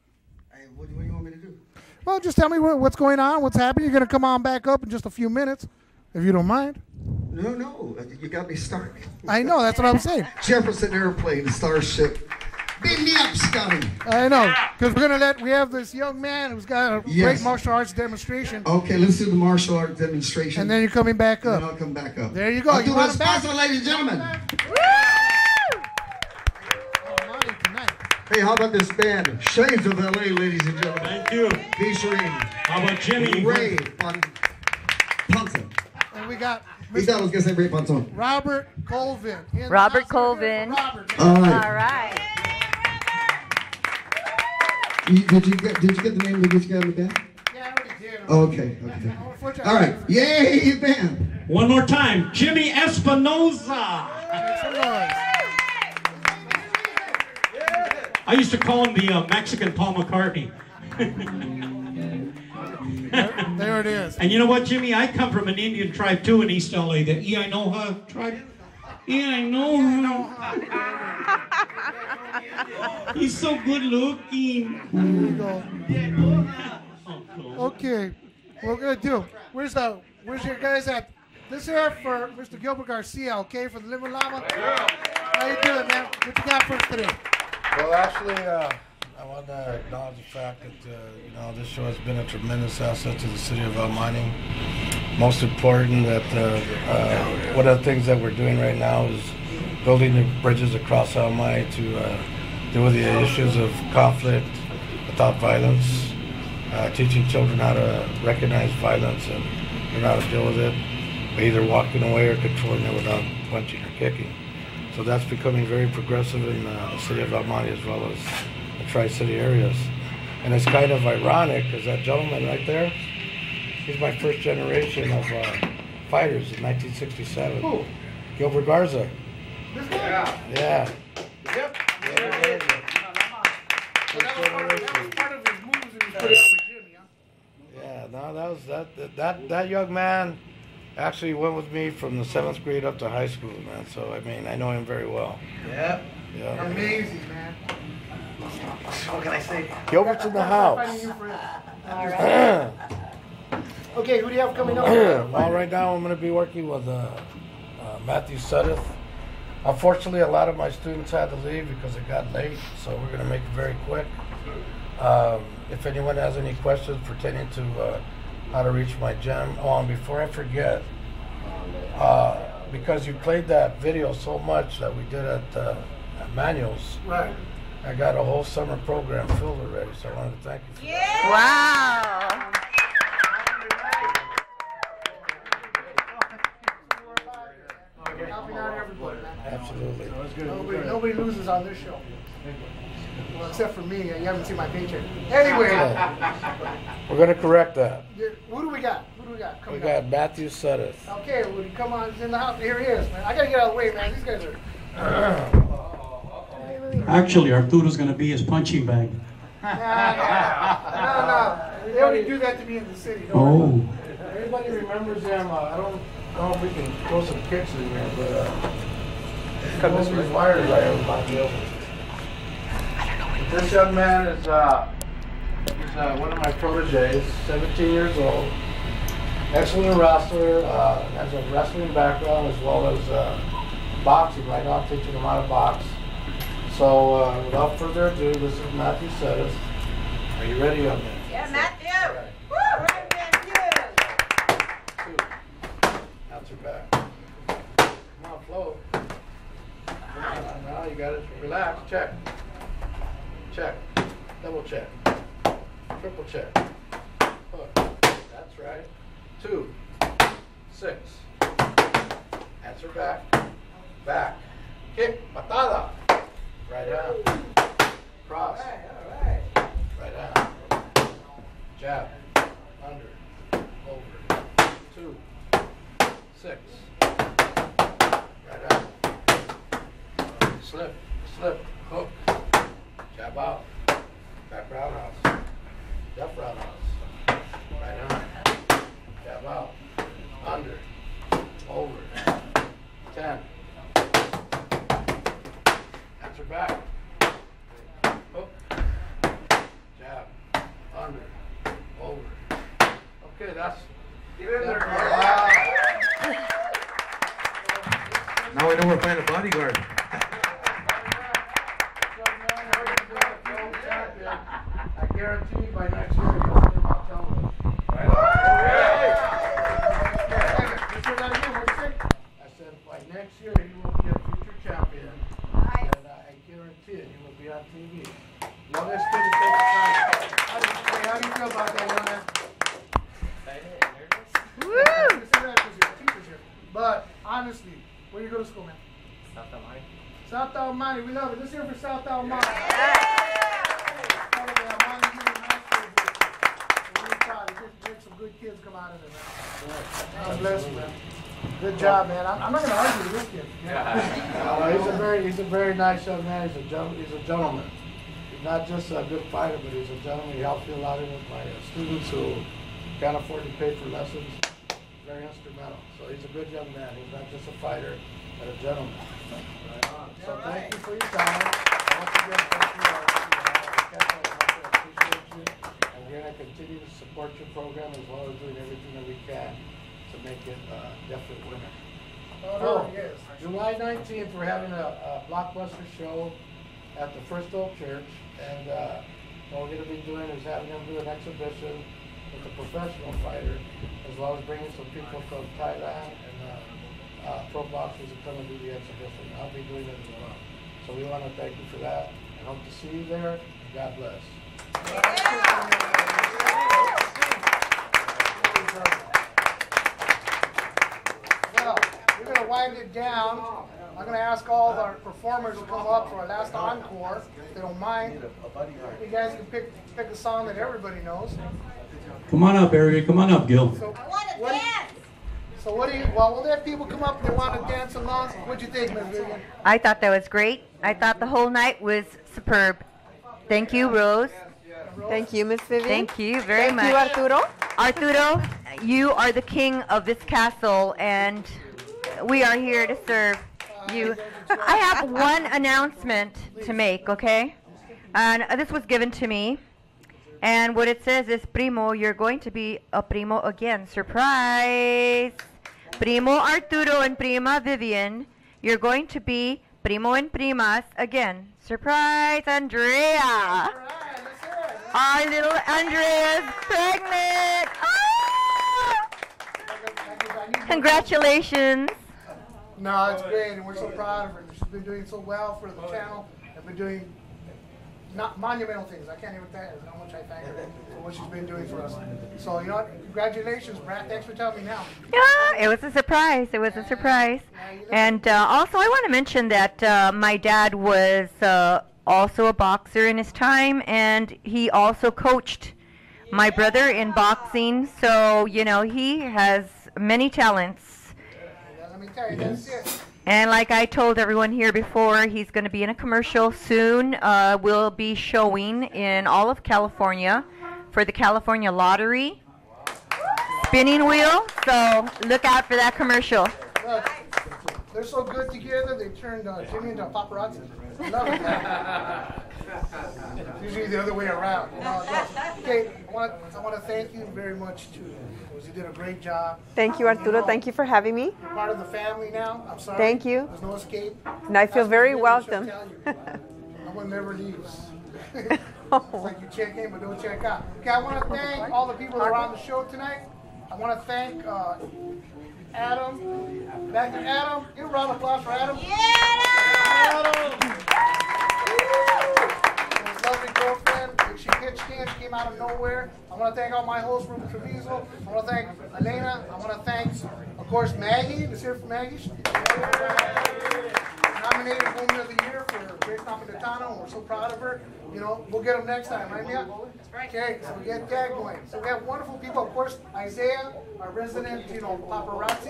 Hey, what do you want me to do? Well, just tell me what's going on, what's happening. You're going to come on back up in just a few minutes, if you don't mind. No, you got me started. I know, that's what I'm saying. Jefferson Airplane, Starship. Beat me up, Scotty. I know, because we have this young man who's got a great martial arts demonstration. Okay, let's do the martial arts demonstration. And then you're coming back up. And then I'll come back up. There you go. You want ESPARZA, ladies and gentlemen. Hey, how about this band? Shades of LA, ladies and gentlemen. Thank you. Featuring How about Jimmy? Ray Ponce. And we got I was gonna say Ray Ponce. Robert Colvin. Robert Colvin. All right. All right. Did you get the name of this guy in the band? Yeah, I already did. Okay. All right. Yay, band. One more time. Jimmy ESPINOZA. I used to call him the Mexican Paul McCartney. There it is. And you know what, Jimmy? I come from an Indian tribe too in East LA, the Einoha tribe. Einoha. He's so good looking. There you go. Okay, what we're gonna do? Where's your guys at? This here for Mr. Gilbert Garcia, okay, for the Liver Llama. How you doing, man? What you got for us today? Well, actually, I want to acknowledge the fact that this show has been a tremendous asset to the city of El Monte. Most important, that one of the things that we're doing right now is building the bridges across El Monte to deal with the issues of conflict without violence, teaching children how to recognize violence and learn how to deal with it, by either walking away or controlling it without punching or kicking. So that's becoming very progressive in the city of El Monte as well as the Tri-City areas. And it's kind of ironic because that gentleman right there, he's my first generation of fighters in 1967. Who? Gilbert Garza. Yeah. Yeah. Yep. Yeah, no, that young man actually went with me from the 7th grade up to high school, man. So, I mean, I know him very well. Yep. Yeah. Amazing, man. What can I say? Gilbert's in the house. All right. Okay, who do you have coming up? Well, right now I'm going to be working with Matthew Suddeth. Unfortunately, a lot of my students had to leave because it got late, so we're going to make it very quick. If anyone has any questions pertaining to how to reach my gym. Oh, and before I forget, because you played that video so much that we did at Manuals, right? I got a whole summer program filled already, so I wanted to thank you for that. Wow. Absolutely. Nobody loses on this show. Well, except for me. You haven't seen my paycheck. Anyway. We're going to correct that. Who do we got? We got Matthew Suddeth. Okay, well, come on. He's in the house. Here he is, man. I got to get out of the way, man. These guys are... Actually, Arturo's going to be his punching bag. No. They only do that to me in the city. Oh. Everybody remembers him. I don't know if we can throw some kicks in there, but this was wired by everybody. This young man is he's one of my proteges, 17 years old, excellent wrestler, has a wrestling background as well as boxing. Right now I'm teaching him how to box. So without further ado, this is Matthew Suddeth. Are you ready, young man? Yeah, Matthew. Right. Woo! Two. Out your back. Come on, flow. Now you got it. Relax. Check. Check. Double check. Triple check. Hook. That's right. 2, 6. Answer back. Back. Kick. Patada. Right down. Cross. Right Right on. Jab. Under. Over. 2. 6. Right on. Slip. Slip. Hook. Jab out. Back roundhouse. Left roundhouse. Right on. Jab out. Under. Over. 10. Answer back. Hook. Jab. Under. Over. Okay, that's. Now we know we're playing a bodyguard. I guarantee you by next year you'll see my television. Right on. I said by next year you will be a future champion. And I guarantee it, you will be on TV. Now let's take the time. How do you feel about that, young man? Woo! But honestly, where you go to school, man? South Almani. South Almani, we love it. Let's hear it for South Almani. Some good kids come out of it, man. God bless you, man. Good job, man. I'm not going to argue with this kid. He's a very nice young man. He's a gentleman. He's not just a good fighter, but he's a gentleman. He helps me a lot with my students who can't afford to pay for lessons. Very instrumental. So he's a good young man. He's not just a fighter, but a gentleman. Right on. So thank you for your time. Once again, thank you. I appreciate you. And we're going to continue to support your program as well as doing everything that we can to make it a definite winner. Oh, yes. July 19th, we're having a blockbuster show at the First Oak Church. And what we're going to be doing is having them do an exhibition with a professional fighter, as well as bringing some people from Thailand and pro boxers to come and do the exhibition. I'll be doing it as well. So we want to thank you for that and hope to see you there. God bless. Well, we're going to wind it down. I'm going to ask all of our performers to come up for our last encore, if they don't mind. You guys can pick a song that everybody knows. Come on up, Eric. Come on up, Gil. So, I want to dance. So what do you? Well, we'll let people come up if they want to dance along. What'd you think, Ms. Vivian? I thought that was great. I thought the whole night was superb. Thank you, Rose. Thank you, Miss Vivian. Thank you very much. Thank you, Arturo. Arturo, you are the king of this castle, and we are here to serve you. I have one announcement to make, okay? And this was given to me. And what it says is, Primo, you're going to be a Primo again. Surprise! Primo Arturo and Prima Vivian, you're going to be Primo and Primas again. Surprise, Andrea! Our little Andrea's pregnant! Ah! Congratulations! No, it's great, and we're so proud of her. She's been doing so well for the channel, and been doing not monumental things. I can't even tell you how much I thank her for what she's been doing for us. So, you know what? Congratulations, Brad. Thanks for telling me now. Yeah, it was a surprise. It was a surprise. And also, I want to mention that my dad was also a boxer in his time, and he also coached my brother in boxing. So, you know, he has many talents. Let me tell you, that's it. And like I told everyone here before, he's going to be in a commercial soon. We'll be showing in all of California for the California Lottery spinning wheel. So look out for that commercial. Look, they're so good together, they turned Jimmy into a paparazzi. I love it. It's usually the other way around. Okay, I want to thank you very much, too. You did a great job. Thank you, Arturo. Thank you for having me. You're part of the family now. I'm sorry. Thank you. There's no escape. And I feel very welcome. No one never leaves. It's like you check in, but don't check out. Okay, I want to thank all the people that are on the show tonight. I want to thank Adam. Back to Adam. Give a round of applause for Adam. Yeah! Adam! His lovely girlfriend. She pitched in. She came out of nowhere. I want to thank all my hosts, Ruben Treviso. I want to thank Elena. I want to thank, of course, Maggie. Let's hear from Maggie. Nominated Woman of the Year for great Grace Napolitano, and we're so proud of her. You know, we'll get them next time, right, Mia? That's right. Okay, so we get that going. So we have wonderful people, of course, Isaiah, our resident, you know, paparazzi.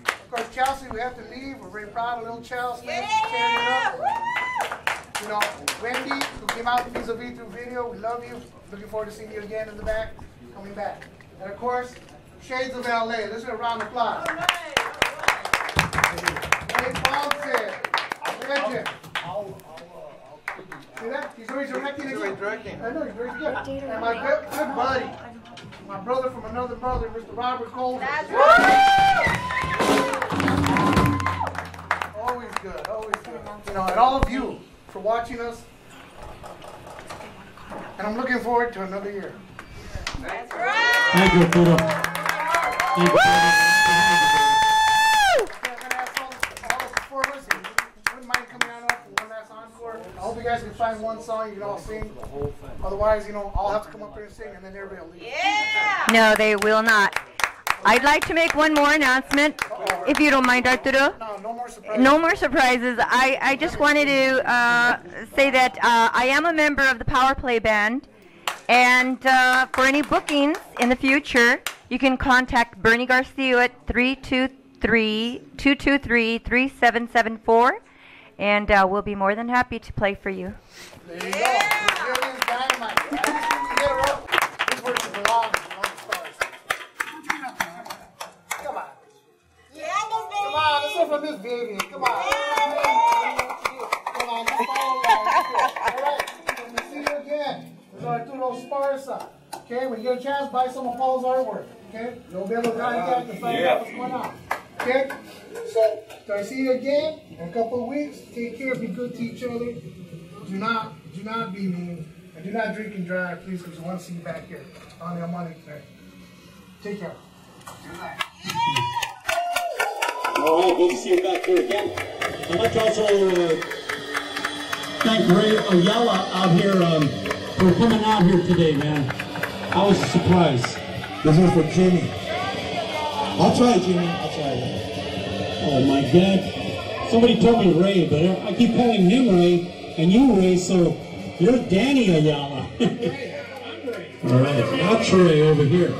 Of course, Chelsea, we have to leave. We're very proud of little Chelsea. Tearing it up. You know, Wendy, who came out vis-a-vis through video, we love you. Looking forward to seeing you again in the back, coming back. And of course, Shades of LA. Let's do a round of applause. Hey, PONCIN, legend. See that? He's always directing again. I know, he's very good. And my good buddy, my brother from another brother, Mr. Robert Colvin. That's right. Always good, always good. You know, and all of you for watching us. And I'm looking forward to another year. That's right. Thank you, Arturo. Thank you. I hope you guys can find one song you can all sing. Otherwise, you know, I'll have to come up here and sing, and then everybody will leave. Yeah! No, they will not. I'd like to make one more announcement, if you don't mind, Arturo. No more surprises. No more surprises. I just wanted to say that I am a member of the Power Play Band, and for any bookings in the future, you can contact Bernie Garcia at 323-223-3774. And we'll be more than happy to play for you. There you go. Brazilian dynamite. This version belongs to the stars. Come on. Come on, let's hear from Miss Vivian. Come on. Come on, let's follow along. All right. When we see you again, this is Arturo ESPARZA. Okay, when you get a chance, buy some of Paul's artwork. Okay? You'll be able to contact and find out what's going on. Okay? So, till I see you again in a couple of weeks, take care, be good to each other. Do not be mean, and do not drink and drive, please, because we want to see you back here on your money today. Take care. All right, good to see you back here again. I'd like to also thank Ray Ayala out here for coming out here today, man. I was surprised. This is for Jimmy. I'll try, Jimmy. I'll try. Oh my God. Somebody told me Ray, but I keep calling him Ray and you Ray, so you're Danny Ayala. All right, that's Ray over here.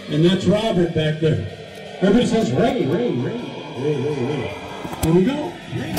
And that's Robert back there. Everybody says Ray. Here we go. Ray.